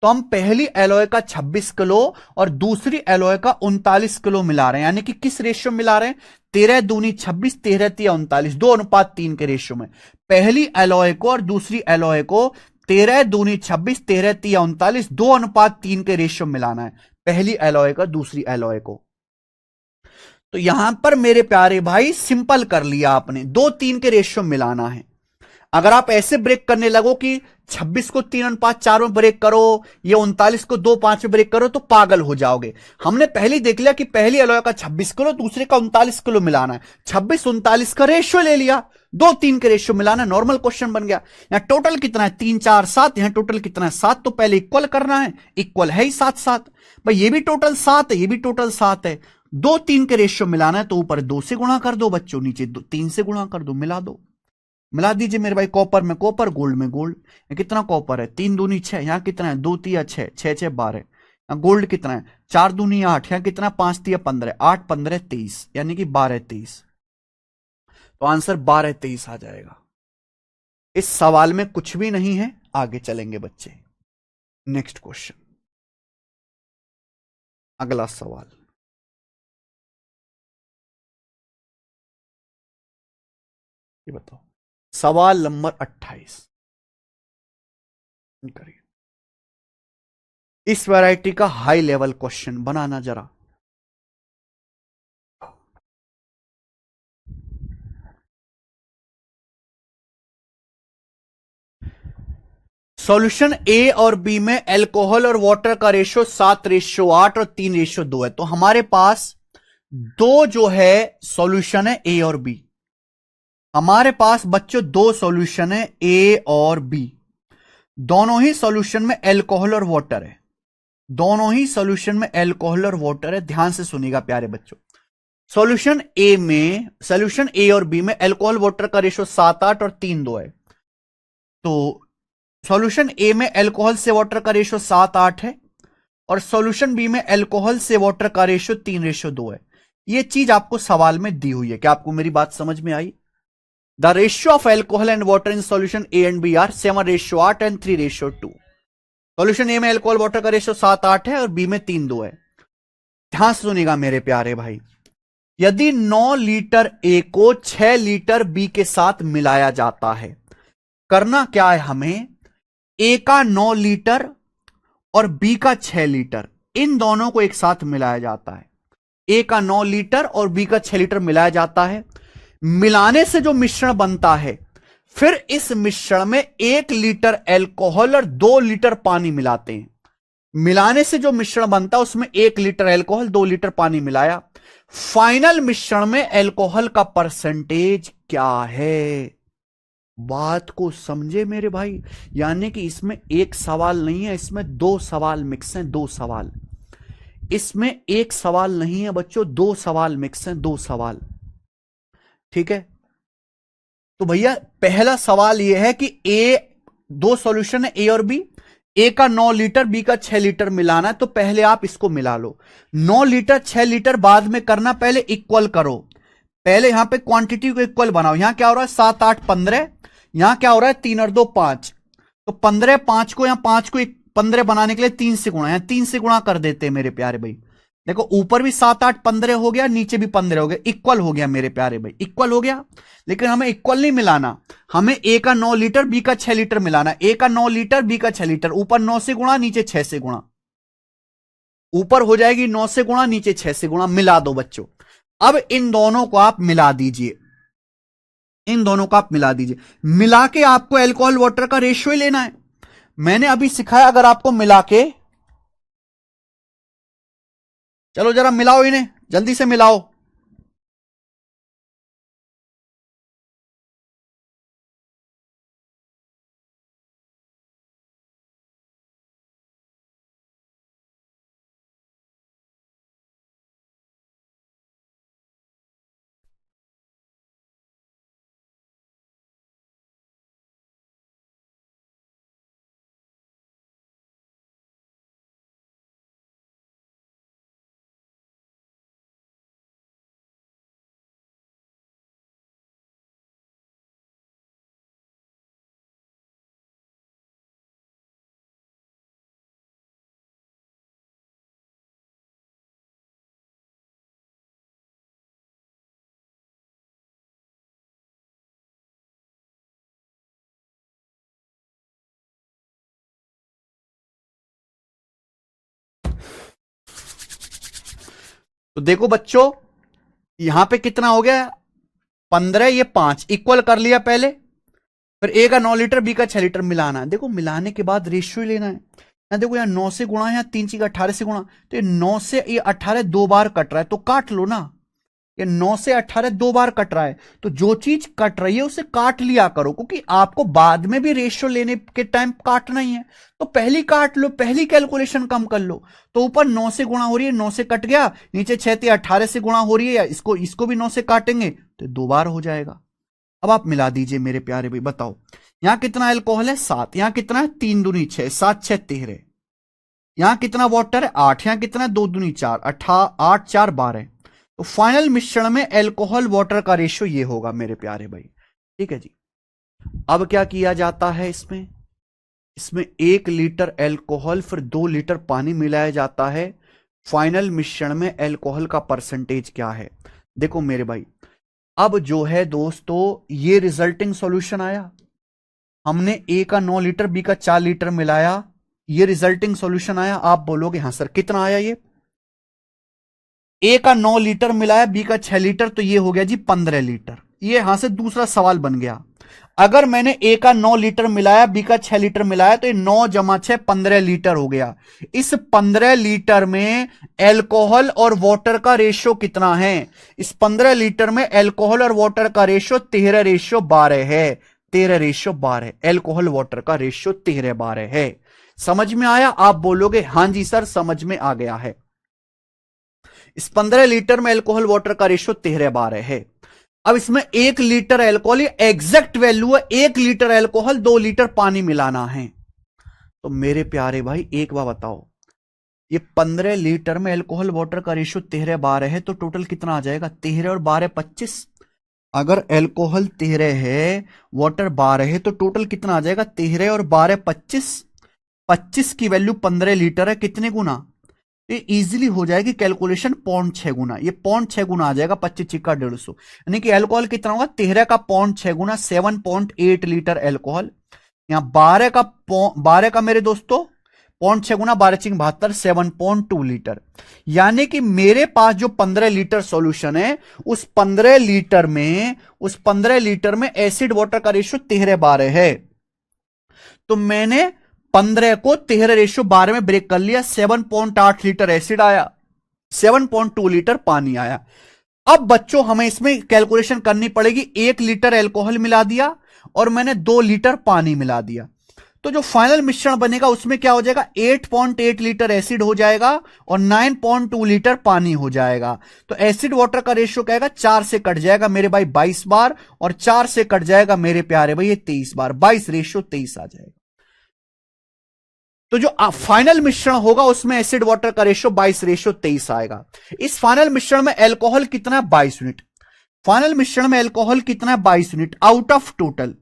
तो हम पहली एलॉय का 26 किलो और दूसरी एलॉय का 39 किलो मिला रहे हैं, यानी कि किस रेशियो मिला रहे हैं, 13 दूनी 26, 13 तिया 39, 2:3 के रेशियो में पहली एलॉय को और दूसरी एलॉय को 13 दूनी 26, 13 तिया 39, 2:3 के रेशियो मिलाना है, पहली एलॉय का दूसरी एलॉय को। तो यहां पर मेरे प्यारे भाई सिंपल कर लिया आपने, 2:3 के रेशियो मिलाना है। अगर आप ऐसे ब्रेक करने लगो कि 26 को 3:4 में ब्रेक करो, ये 39 को 2:5 में ब्रेक करो, तो पागल हो जाओगे। हमने पहले देख लिया कि पहली एलॉय का 26 किलो दूसरे का 39 किलो मिलाना है, 26-39 का रेशियो ले लिया, 2:3 के रेशियो मिलाना, नॉर्मल क्वेश्चन बन गया। यहां टोटल कितना है 3 4 7, यहां टोटल कितना है 7, तो पहले इक्वल करना है, इक्वल है ही 7-7 भाई, ये भी टोटल 7 है ये भी टोटल 7 है, 2:3 के रेशियो मिलाना है, तो ऊपर 2 से गुणा कर दो बच्चों, नीचे 3 से गुणा कर दो, मिला दो, मिला दीजिए मेरे भाई। कॉपर में कॉपर गोल्ड में गोल्ड, कितना कॉपर है 3 दूनी 6, यहां कितना है 2 तिया 6, 6 6 12, यहां गोल्ड कितना है 4 दूनी 8, यहां कितना 5 तिया 15, 8 15 23, यानी कि 12 23, तो आंसर 12 23 आ जाएगा। इस सवाल में कुछ भी नहीं है, आगे चलेंगे बच्चे। नेक्स्ट क्वेश्चन, अगला सवाल, ये बताओ सवाल नंबर 28 करिए। इस वैरायटी का हाई लेवल क्वेश्चन बनाना जरा। सॉल्यूशन ए और बी में अल्कोहल और वाटर का रेशियो 7:8 और 3:2 है। तो हमारे पास दो जो है सॉल्यूशन है ए और बी, हमारे पास बच्चों दो सॉल्यूशन है ए और बी, दोनों ही सॉल्यूशन में अल्कोहल और वाटर है, दोनों ही सॉल्यूशन में अल्कोहल और वाटर है। ध्यान से सुनिएगा प्यारे बच्चों, सॉल्यूशन ए और बी में अल्कोहल वाटर का रेशियो 7:8 और 3:2 है। तो सॉल्यूशन ए में अल्कोहल से वाटर का रेशियो 7:8 है और सॉल्यूशन बी में अल्कोहल से वाटर का रेशियो 3:2 है। यह चीज आपको सवाल में दी हुई है, क्या आपको मेरी बात समझ में आई? The ratio of alcohol and water in solution A and B are 7:8 and 3:2। Solution A में अल्कोहल वाटर का रेशियो 7:8 है और बी में 3:2 है। ध्यान से सुनिएगा मेरे प्यारे भाई, यदि 9 लीटर ए को 6 लीटर बी के साथ मिलाया जाता है, करना क्या है हमें, ए का 9 लीटर और बी का 6 लीटर, इन दोनों को एक साथ मिलाया जाता है। ए का 9 लीटर और बी का 6 लीटर मिलाया जाता है, मिलाने से जो मिश्रण बनता है, फिर इस मिश्रण में 1 लीटर अल्कोहल और 2 लीटर पानी मिलाते हैं। मिलाने से जो मिश्रण बनता है उसमें 1 लीटर अल्कोहल 2 लीटर पानी मिलाया, फाइनल मिश्रण में अल्कोहल का परसेंटेज क्या है? बात को समझे मेरे भाई, यानी कि इसमें एक सवाल नहीं है, इसमें दो सवाल मिक्स हैं, दो सवाल, इसमें एक सवाल नहीं है बच्चों, दो सवाल मिक्स हैं, दो सवाल, ठीक है। तो भैया पहला सवाल यह है कि ए, दो सॉल्यूशन है ए और बी, ए का 9 लीटर बी का 6 लीटर मिलाना है, तो पहले आप इसको मिला लो। 9 लीटर 6 लीटर बाद में करना, पहले इक्वल करो, पहले यहां पे क्वांटिटी को इक्वल बनाओ। यहां क्या हो रहा है 7 8 15, यहां क्या हो रहा है 3 और 2 5, तो 15 5 को, यहां 5 को 15 बनाने के लिए 3 से गुणा, यहां 3 से गुणा कर देते हैं मेरे प्यारे भाई। देखो ऊपर भी 7 8 15 हो गया, नीचे भी 15 हो गया, इक्वल हो गया मेरे प्यारे भाई, इक्वल हो गया। लेकिन हमें इक्वल नहीं मिलाना, हमें ए का 9 लीटर बी का 6 लीटर मिलाना। ए का 9 लीटर बी का 6 लीटर, ऊपर 9 से गुणा नीचे 6 से गुणा, ऊपर हो जाएगी 9 से गुणा नीचे 6 से गुणा, मिला दो बच्चों। अब इन दोनों को आप मिला दीजिए, इन दोनों को आप मिला दीजिए, मिला के आपको अल्कोहल वाटर का रेशियो ही लेना है। मैंने अभी सिखाया, अगर आपको मिला के चलो जरा मिलाओ इन्हें, जल्दी से मिलाओ। तो देखो बच्चों, यहां पे कितना हो गया, 15, ये 5 इक्वल कर लिया पहले। फिर ए का 9 लीटर, बी का 6 लीटर मिलाना है। देखो मिलाने के बाद रेशियो लेना है ना। देखो यहाँ 9 से गुणा है, यहाँ 3 चीज 18 से गुणा, तो ये 9 से ये 18 दो बार कट रहा है, तो काट लो ना। ये 9 से 18 दो बार कट रहा है, तो जो चीज कट रही है उसे काट लिया करो, क्योंकि आपको बाद में भी रेशियो लेने के टाइम काटना ही है। तो पहली काट लो, पहली कैलकुलेशन कम कर लो। तो ऊपर 9 से गुणा हो रही है, 9 से कट गया, नीचे 6 से 18 से गुणा हो रही है, या इसको इसको भी 9 से काटेंगे तो दो बार हो जाएगा। अब आप मिला दीजिए मेरे प्यारे भाई, बताओ यहां कितना अल्कोहल है, 7, यहां कितना है, 3 दूनी 6, 7 6 13, यहां कितना वाटर है, 8, यहां कितना है, 2 दूनी 4, 8 4 12। तो फाइनल मिश्रण में अल्कोहल वाटर का रेशियो ये होगा मेरे प्यारे भाई। ठीक है जी। अब क्या किया जाता है इसमें, इसमें 1 लीटर अल्कोहल फिर 2 लीटर पानी मिलाया जाता है। फाइनल मिश्रण में अल्कोहल का परसेंटेज क्या है। देखो मेरे भाई, अब जो है दोस्तों, ये रिजल्टिंग सॉल्यूशन आया, हमने ए का 9 लीटर बी का 4 लीटर मिलाया, ये रिजल्टिंग सॉल्यूशन आया। आप बोलोगे हाँ सर कितना आया, ये ए का 9 लीटर मिलाया बी का 6 लीटर, तो ये हो गया जी 15 लीटर। ये यहां से दूसरा सवाल बन गया, अगर मैंने ए का 9 लीटर मिलाया बी का 6 लीटर मिलाया, तो ये 9 जमा 6 15 लीटर हो गया। इस 15 लीटर में अल्कोहल और वाटर का रेशियो कितना है, इस 15 लीटर में अल्कोहल और वाटर का रेशियो 13:12 है। 13:12, अल्कोहल वाटर का रेशियो 13:12 है। समझ में आया। आप बोलोगे हां जी सर समझ में आ गया है। इस 15 लीटर में अल्कोहल वाटर का रेशियो 13:12 है। अब इसमें 1 लीटर अल्कोहल, एग्जैक्ट वैल्यू है, 1 लीटर अल्कोहल 2 लीटर पानी मिलाना है। तो मेरे प्यारे भाई एक बार बताओ, ये 15 लीटर में अल्कोहल वाटर का रेशियो 13:12 है, तो टोटल कितना आ जाएगा, 13 और 12 25। अगर अल्कोहल 13 है, वाटर 12 है, तो टोटल कितना आ जाएगा, 13 और 12 25। 25 की वैल्यू 15 लीटर है, कितने गुना, ये इजीली हो जाएगी कैलकुलेशन, 0.6 गुना। ये 0.6 गुना आ जाएगा, 25 चिक्का 150, यानी कि अल्कोहल कितना होगा, 13 का 0.6 गुना 7.8 लीटर अल्कोहल। यहां 12 का मेरे दोस्तों 0.6 गुना 12 चिंग 72, 7.2 लीटर। यानी कि मेरे पास जो 15 लीटर सॉल्यूशन है, उस 15 लीटर में एसिड वाटर का रेशियो 13:12 है। तो मैंने 15 को 13:12 में ब्रेक कर लिया, 7.8 लीटर एसिड आया, 7.2 लीटर पानी आया। अब बच्चों हमें इसमें कैलकुलेशन करनी पड़ेगी, 1 लीटर अल्कोहल मिला दिया और मैंने 2 लीटर पानी मिला दिया, तो जो फाइनल मिश्रण बनेगा उसमें क्या हो जाएगा, 8.8 लीटर एसिड हो जाएगा और 9.2 लीटर पानी हो जाएगा। तो एसिड वाटर का रेशियो कहेगा 4 से कट जाएगा मेरे भाई 22 बार, और 4 से कट जाएगा मेरे प्यारे भाई ये 23 बार, 22:23 आ जाएगा। तो जो फाइनल मिश्रण होगा उसमें एसिड वाटर का रेशियो 22:23 आएगा। इस फाइनल मिश्रण में अल्कोहल कितना है, 22 यूनिट। फाइनल मिश्रण में अल्कोहल कितना है, 22 unit out of total.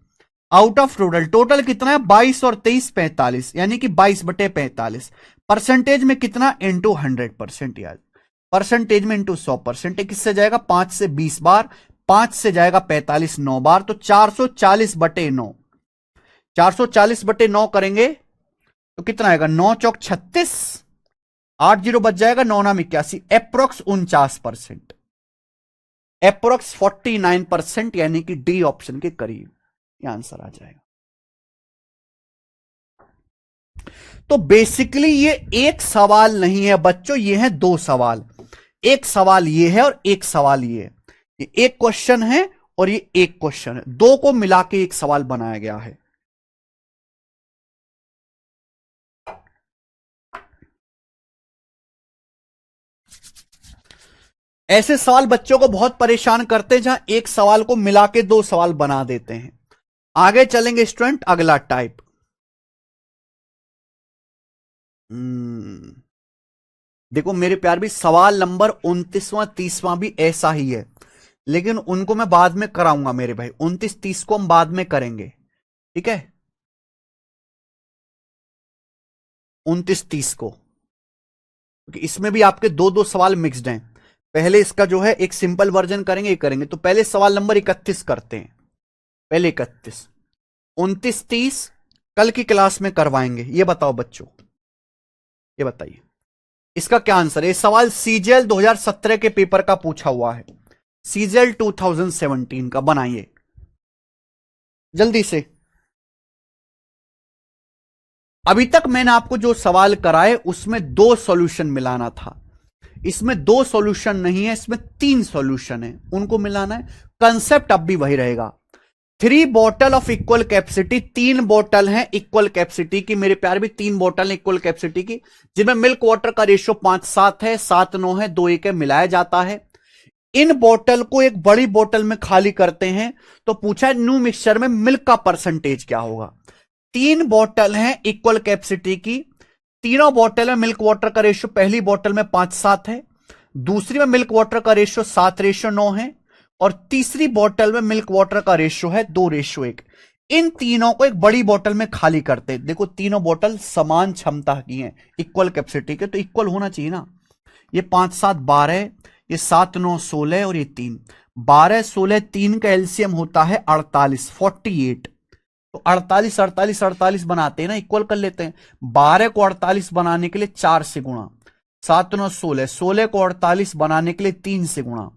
Total कितना है, 22 और 23 45, यानी कि 22/45। परसेंटेज में कितना, इंटू 100%। यार परसेंटेज में इंटू 100%, किससे जाएगा, 5 से 20 बार, 5 से जाएगा 45 9 बार, तो 440/9। 440/9 करेंगे तो कितना आएगा, 9 चौक 36, 8 जीरो बच जाएगा, 9 नाम 81, एप्रोक्स 49%, एप्रोक्स 49%, यानी कि डी ऑप्शन के करीब ये आंसर आ जाएगा। तो बेसिकली ये एक सवाल नहीं है बच्चों, ये है 2 सवाल। एक सवाल ये है और एक सवाल ये है, ये एक क्वेश्चन है और ये एक क्वेश्चन है, दो को मिला के एक सवाल बनाया गया है। ऐसे सवाल बच्चों को बहुत परेशान करते हैं, जहां एक सवाल को मिला के दो सवाल बना देते हैं। आगे चलेंगे स्टूडेंट, अगला टाइप। देखो मेरे प्यार भी, सवाल नंबर 29वां 30वां भी ऐसा ही है, लेकिन उनको मैं बाद में कराऊंगा मेरे भाई। 29 30 को हम बाद में करेंगे, ठीक है? 29 30 को, क्योंकि इसमें भी आपके दो दो सवाल मिक्स्ड हैं। पहले इसका जो है एक सिंपल वर्जन करेंगे, ये करेंगे। तो पहले सवाल नंबर 31 करते हैं, पहले 31। 29 30 कल की क्लास में करवाएंगे। ये बताओ बच्चों, ये बताइए इसका क्या आंसर है। सवाल सीजीएल 2017 के पेपर का पूछा हुआ है, सीजीएल 2017 का, बनाइए जल्दी से। अभी तक मैंने आपको जो सवाल कराए उसमें दो सॉल्यूशन मिलाना था, इसमें दो सॉल्यूशन नहीं है, इसमें तीन सॉल्यूशन है, उनको मिलाना है। कंसेप्ट अब भी वही रहेगा। 3 bottle of equal capacity, 3 bottle हैं इक्वल कैपेसिटी की मेरे प्यार भी, 3 बॉटल इक्वल कैपेसिटी की, जिनमें मिल्क वाटर का रेशियो 5-7 है, 7-9 है, 2-1 है, मिलाया जाता है। इन बॉटल को एक बड़ी बॉटल में खाली करते हैं, तो पूछा है न्यू मिक्सचर में मिल्क का परसेंटेज क्या होगा। 3 बॉटल हैं इक्वल कैपेसिटी की, तीनों बॉटल में मिल्क वाटर का रेशियो, पहली बॉटल में 5-7 है, दूसरी में मिल्क वाटर का रेशियो 7:9 है, और तीसरी बॉटल में मिल्क वाटर का रेशियो है 2:1। इन तीनों को एक बड़ी बॉटल में खाली करते हैं। देखो तीनों बॉटल समान क्षमता की हैं, इक्वल कैपेसिटी के, तो इक्वल होना चाहिए ना। ये 5-7 12, ये 7-9 16 और ये 3 12 16, 3 का एलसीएम होता है 48 48। तो 48 48 48 बनाते हैं ना, इक्वल कर लेते हैं। 12 को 48 बनाने के लिए 4 से गुणा, 7-9 16, 16 को 48 बनाने के लिए 3 से गुणा,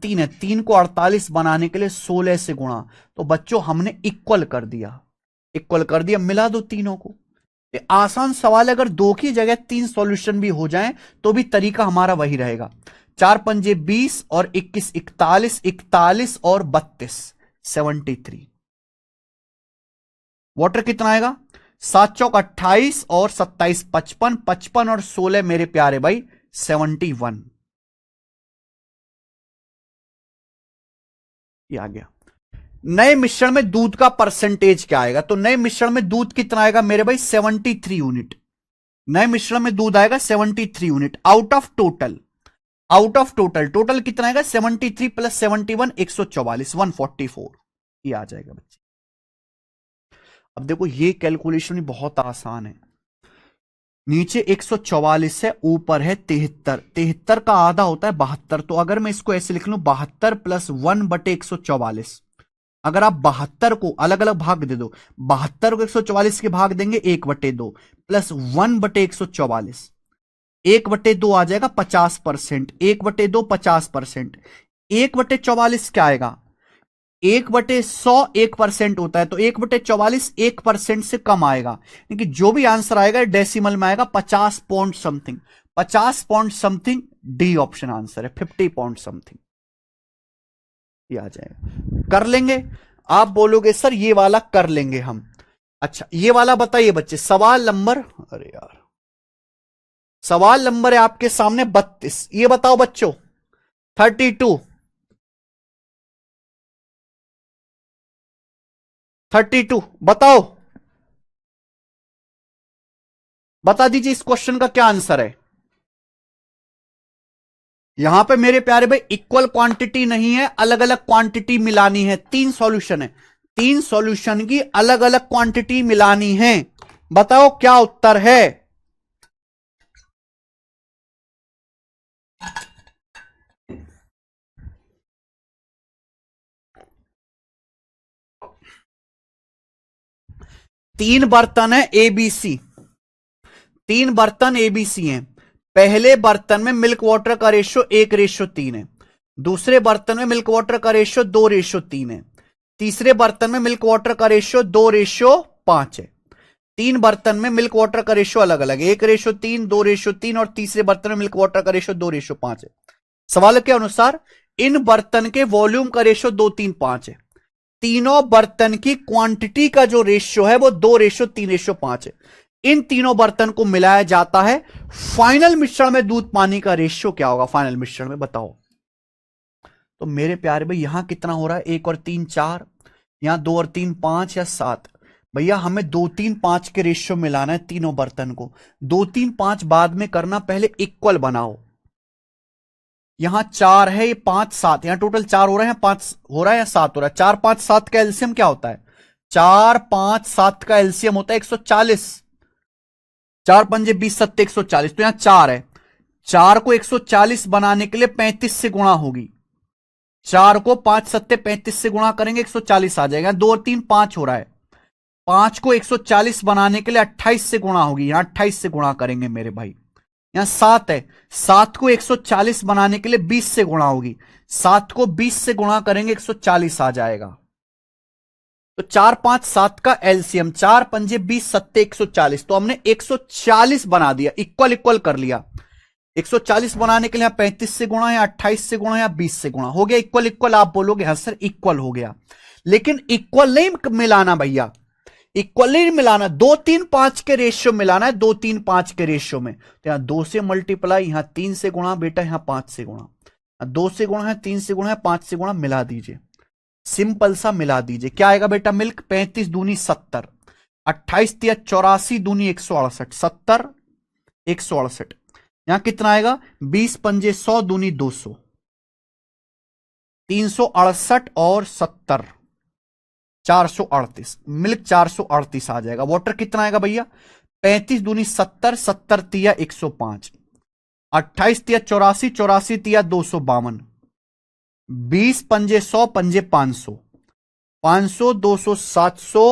3 है, 3 को 48 बनाने के लिए 16 से गुणा। तो बच्चों हमने इक्वल कर दिया, इक्वल कर दिया, मिला दो तीनों को। ये आसान सवाल है, अगर 2 की जगह 3 सॉल्यूशन भी हो जाएं तो भी तरीका हमारा वही रहेगा। 4 पंजे 20 और 21 41, 41 और 32 73। वाटर कितना आएगा? 7 चौक 28 और 27 55, 55 और 16 मेरे प्यारे भाई 71। ये आ गया। नए मिश्रण में दूध का परसेंटेज क्या आएगा? तो नए मिश्रण में दूध कितना आएगा मेरे भाई? 73 यूनिट। नए मिश्रण में दूध आएगा 73 unit out of total. Out of total, total कितना आएगा? 73 प्लस 71 144 144। ये आ जाएगा बच्चे। अब देखो ये कैलकुलेशन बहुत आसान है। नीचे 144 है, ऊपर है 73। 73 का आधा होता है 72। तो अगर मैं इसको ऐसे लिख लूं 72 प्लस 1/144, अगर आप 72 को अलग अलग भाग दे दो, 72 को 144 के भाग देंगे 1/2 प्लस 1/144, 1/2 आ जाएगा 50%, 1/2 50%, 1/44 क्या आएगा? 1/100 1% होता है, तो 1/44 1% से कम आएगा, क्योंकि जो भी आंसर आएगा डेसिमल में आएगा। 50 point something, 50 point something, D option answer है। 50 पॉइंट समथिंग ये आ जाएगा। कर लेंगे? आप बोलोगे सर ये वाला कर लेंगे हम। अच्छा ये वाला बताइए बच्चे, सवाल नंबर, अरे यार सवाल नंबर है आपके सामने 32। ये बताओ बच्चों 32 बताओ, बता दीजिए इस क्वेश्चन का क्या आंसर है। यहां पे मेरे प्यारे भाई इक्वल क्वांटिटी नहीं है, अलग अलग क्वांटिटी मिलानी है। 3 सॉल्यूशन है, 3 सॉल्यूशन की अलग अलग क्वांटिटी मिलानी है। बताओ क्या उत्तर है? तीन बर्तन है एबीसी, 3 बर्तन एबीसी हैं। पहले बर्तन में मिल्क वाटर का रेशियो 1:3 है, दूसरे बर्तन में मिल्क वाटर का रेशियो 2:3 है, तीसरे बर्तन में मिल्क वाटर का रेशियो 2:5 है। 3 बर्तन में मिल्क वाटर का रेशियो अलग अलग है, 1:3, 2:3 और तीसरे बर्तन में मिल्क वाटर का रेशियो 2:5 है। सवाल के अनुसार इन बर्तन के वॉल्यूम का रेशियो 2:3:5 है। तीनों बर्तन की क्वांटिटी का जो रेशियो है वो 2:3:5 है। इन तीनों बर्तन को मिलाया जाता है। फाइनल मिश्रण में दूध पानी का रेशियो क्या होगा फाइनल मिश्रण में, बताओ। तो मेरे प्यारे भाई यहां कितना हो रहा है, 1 और 3 4, यहां 2 और 3 5 या 7। भैया हमें 2:3:5 के रेशियो मिलाना है तीनों बर्तन को। 2:3:5 बाद में करना, पहले इक्वल बनाओ। यहां 4 है, ये 5 7, यहां टोटल 4 हो रहा है, 5 हो रहा है या 7 हो रहा है। 4 5 7 का एलसीएम क्या होता है? 4 5 7 का एलसीएम होता है 140। 4 पंजे 20 सत्ते 140। तो यहां 4 है, 4 को 140 बनाने के लिए 35 से गुणा होगी। 4 को 5 सत्ते 35 से गुणा करेंगे 140 आ जाएगा। 2 और 3 5 हो रहा है, 5 को 140 बनाने के लिए 28 से गुणा होगी। यहां 28 से गुणा करेंगे मेरे भाई। यहां 7 है, 7 को 140 बनाने के लिए 20 से गुणा होगी। 7 को 20 से गुणा करेंगे 140 आ जाएगा। तो 4 5 7 का एलसीएम 4 पंजे 20 सत्ते 140। तो हमने 140 बना दिया, इक्वल इक्वल कर लिया। 140 बनाने के लिए 35 से गुणा या 28 से गुणा या 20 से गुणा हो गया। इक्वल इक्वल आप बोलोगे हाँ सर इक्वल हो गया, लेकिन इक्वल नहीं मिलाना भैया, इक्वल नहीं मिलाना। 2:3:5 के रेशियो मिलाना है, 2:3:5 के रेशियो में। तो यहां 2 से मल्टीप्लाई, यहां 3 से गुणा, बेटा यहां 5 से गुणा। 2 से गुणा है, 3 से गुणा है, 5 से गुणा, मिला दीजिए। सिंपल सा मिला दीजिए। क्या आएगा बेटा मिल्क? 35 दूनी 70, 28 तिया 84 दूनी 168, 70 168। यहां कितना आएगा? 20 पंजे 100 दूनी 200, 368 और 70 438। मिल्क 438 आ जाएगा। वाटर कितना आएगा भैया? 35 दूनी 70, 70 तिया 105, 28 तिया 84, 84 तिया 252, 20 पंजे 100 पंजे 500, 500 200 700,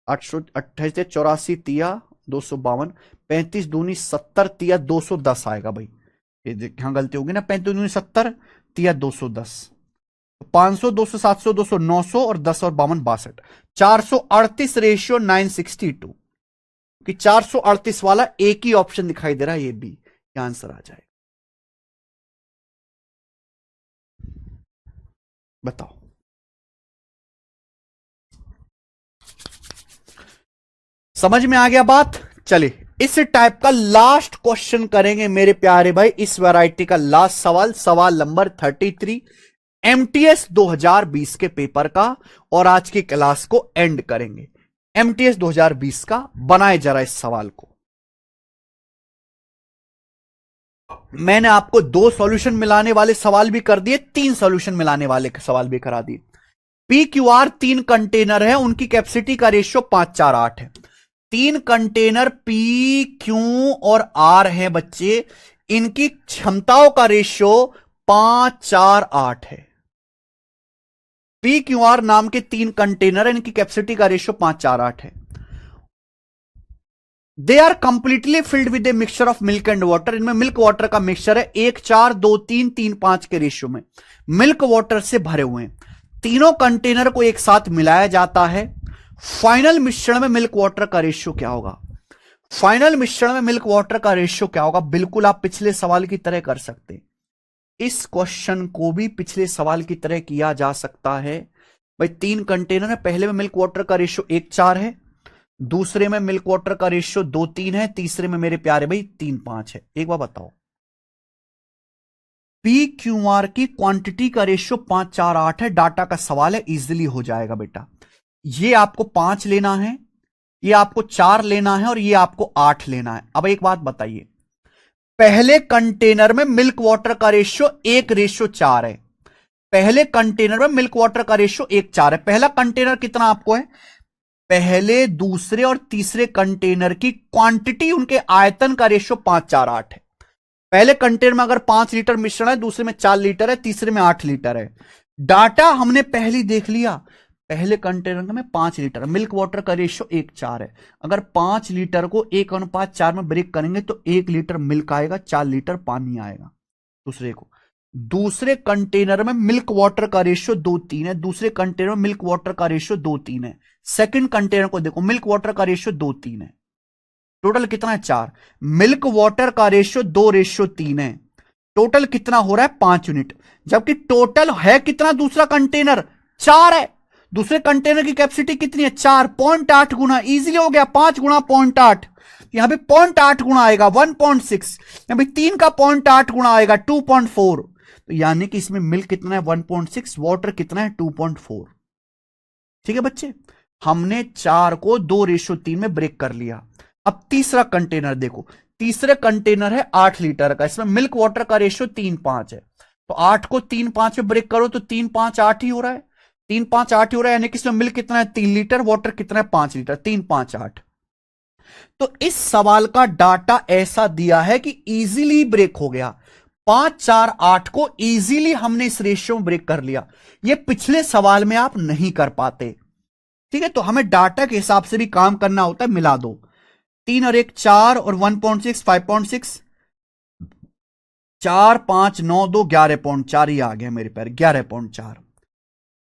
800, 28 तिया 84 तिया 252, 35 दूनी 70 तिया 210 आएगा भाई। ये यहां गलती होगी ना, 35 दूनी 70 तिया 210, 500 200 700 200 900 और 10 और 52 62, 438 रेशियो 962। कि 438 वाला एक ही ऑप्शन दिखाई दे रहा है, ये बी आंसर आ जाएगा। बताओ। समझ में आ गया बात? चलिए इस टाइप का लास्ट क्वेश्चन करेंगे मेरे प्यारे भाई। इस वैरायटी का लास्ट सवाल, सवाल नंबर 33 एमटीएस 2020 के पेपर का, और आज की क्लास को एंड करेंगे। एमटीएस 2020 का बनाए जरा इस सवाल को। मैंने आपको 2 सॉल्यूशन मिलाने वाले सवाल भी कर दिए, 3 सॉल्यूशन मिलाने वाले सवाल भी करा दिए। पी क्यू आर 3 कंटेनर है, उनकी कैपेसिटी का रेशियो 548 है। 3 कंटेनर पी क्यू और आर है बच्चे, इनकी क्षमताओं का रेशियो 548 है। पी क्यू आर नाम के 3 कंटेनर है, इनकी कैपेसिटी का रेशियो 548 है। They are completely filled with a mixture of milk and water. इनमें मिल्क वाटर का मिक्सचर है, 1 4 2 3 3 5 के रेशियो में मिल्क वाटर से भरे हुए हैं। तीनों कंटेनर को एक साथ मिलाया जाता है। फाइनल मिश्रण में मिल्क वाटर का रेशियो क्या होगा? फाइनल मिश्रण में मिल्क वाटर का रेशियो क्या होगा? बिल्कुल आप पिछले सवाल की तरह कर सकते हैं। इस क्वेश्चन को भी पिछले सवाल की तरह किया जा सकता है। भाई 3 कंटेनर है, पहले में मिल्क वाटर का रेशियो 1 4 है, दूसरे में मिल्क वाटर का रेशियो 2 3 है, तीसरे में मेरे प्यारे भाई 3 5 है। एक बार बताओ, पी क्यू आर की क्वांटिटी का रेशियो 5 4 8 है। डाटा का सवाल है, इजीली हो जाएगा बेटा। ये आपको 5 लेना है, ये आपको 4 लेना है और ये आपको 8 लेना है। अब एक बात बताइए, पहले कंटेनर में मिल्क वाटर का रेशियो 1:4 है। पहले कंटेनर में मिल्क वाटर का रेशियो 1 4 है। पहला कंटेनर कितना आपको है? पहले दूसरे और तीसरे कंटेनर की क्वांटिटी, उनके आयतन का रेशियो 5 4 8 है। पहले कंटेनर में अगर 5 लीटर मिश्रण है, दूसरे में 4 लीटर है, तीसरे में 8 लीटर है। डाटा हमने पहले देख लिया, पहले कंटेनर में 5 लीटर, मिल्क वाटर का रेशियो 1 4 है। अगर 5 लीटर को 1:4 में ब्रेक करेंगे तो 1 लीटर मिल्क आएगा, 4 लीटर पानी आएगा। दूसरे कंटेनर में मिल्क वाटर का रेशियो 2 3 है, दूसरे कंटेनर में मिल्क वाटर का रेशियो 2 3 है। सेकंड कंटेनर को देखो, मिल्क वाटर का रेशियो 2 3 है। टोटल कितना है 4। मिल्क वाटर का रेशियो 2:3 है। टोटल कितना हो रहा है 5 यूनिट, जबकि टोटल है कितना दूसरा कंटेनर 4 है। दूसरे कंटेनर की कैपेसिटी कितनी है 4, 0.8 गुना, इजीली हो गया 5 गुना 0.8। यहां पे 0.8 गुना आएगा 1.6, यहां पे 3 का 0.8 गुना आएगा 2.4। तो यानी कि इसमें मिल्क कितना है 1.6, वाटर कितना है 2.4। ठीक है बच्चे, हमने 4 को 2:3 में ब्रेक कर लिया। अब तीसरा कंटेनर देखो, तीसरे कंटेनर है 8 लीटर का, इसमें मिल्क वाटर का रेशियो 3:5 है। तो 8 को 3:5 में ब्रेक करो तो 3:5 8 ही हो रहा है, 3:5 8 ही हो रहा है, यानी कि इसमें मिल्क कितना है 3 लीटर, वाटर कितना है 5 लीटर, 3:5 8। तो इस सवाल का डाटा ऐसा दिया है कि इजीली ब्रेक हो गया, 5 4 8 को इजीली हमने इस रेशियो में ब्रेक कर लिया। ये पिछले सवाल में आप नहीं कर पाते। ठीक है, तो हमें डाटा के हिसाब से भी काम करना होता है। मिला दो, 3 और 1 4 और 1.6 5.6, 4 5 9 2 11.4, ही आ गया मेरे पैर 11.4।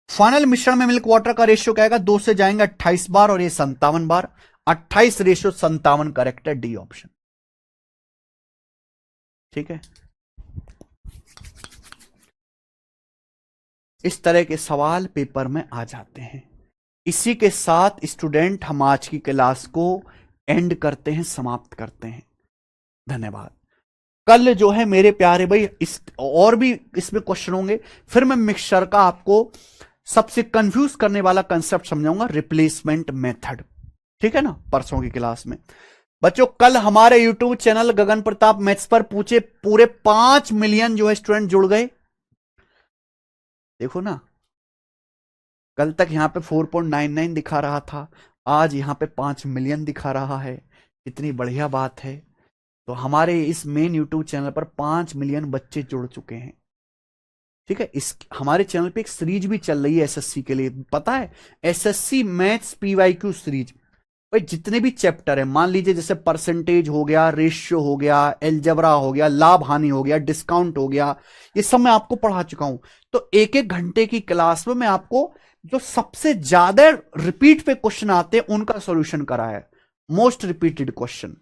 फाइनल मिश्रण में मिल्क वाटर का रेशियो क्या आएगा, 2 से जाएंगे 28 बार और ये 57 बार, 28:57 करेक्ट है, डी ऑप्शन। ठीक है, इस तरह के सवाल पेपर में आ जाते हैं। इसी के साथ स्टूडेंट हम आज की क्लास को एंड करते हैं, समाप्त करते हैं। धन्यवाद। कल जो है मेरे प्यारे भाई इस और भी इसमें क्वेश्चन होंगे, फिर मैं मिक्सचर का आपको सबसे कंफ्यूज करने वाला कंसेप्ट समझाऊंगा, रिप्लेसमेंट मेथड। ठीक है ना, परसों की क्लास में। बच्चों कल हमारे यूट्यूब चैनल गगन प्रताप मैथ्स पर पूछे पूरे 5 मिलियन जो है स्टूडेंट जुड़ गए। देखो ना, कल तक यहां पे 4.99 दिखा रहा था, आज यहां पे 5 मिलियन दिखा रहा है। इतनी बढ़िया बात है। तो हमारे इस मेन यूट्यूब चैनल पर 5 मिलियन बच्चे जुड़ चुके हैं। ठीक है, इस हमारे चैनल पे एक सीरीज भी चल रही है एसएससी के लिए, पता है, एसएससी मैथ्स पीवाईक्यू सीरीज। भाई जितने भी चैप्टर है, मान लीजिए जैसे परसेंटेज हो गया, रेशियो हो गया, एलजेब्रा हो गया, लाभ हानि हो गया, डिस्काउंट हो गया, ये सब मैं आपको पढ़ा चुका हूं। तो 1-1 घंटे की क्लास में मैं आपको जो सबसे ज्यादा रिपीट पे क्वेश्चन आते हैं उनका सॉल्यूशन करा है, मोस्ट रिपीटेड क्वेश्चन।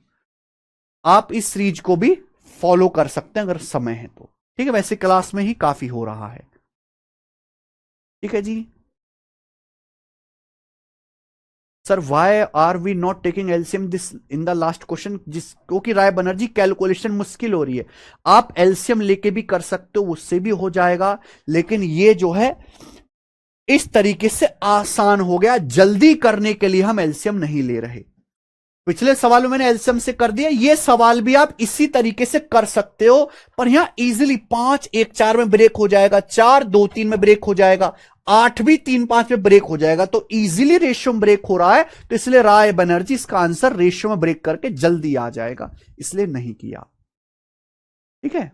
आप इस सीरीज को भी फॉलो कर सकते हैं अगर समय है तो। ठीक है, वैसे क्लास में ही काफी हो रहा है। ठीक है ji sir, why are we not taking LCM this in the last question, जिसको कि राय बनर्जी कैलकुलेशन मुश्किल हो रही है। आप एलसीएम लेके भी कर सकते हो, उससे भी हो जाएगा, लेकिन ये जो है इस तरीके से आसान हो गया, जल्दी करने के लिए हम एलसीएम नहीं ले रहे। पिछले सवाल में मैंने एलसीएम से कर दिया, ये सवाल भी आप इसी तरीके से कर सकते हो, पर यहां इजीली 5 1 4 में ब्रेक हो जाएगा, 4 2 3 में ब्रेक हो जाएगा, 8 भी 3 5 में ब्रेक हो जाएगा। तो इजीली रेशियो में ब्रेक हो रहा है, तो इसलिए राय बनर्जी इसका आंसर रेशियो में ब्रेक करके जल्दी आ जाएगा, इसलिए नहीं किया। ठीक है।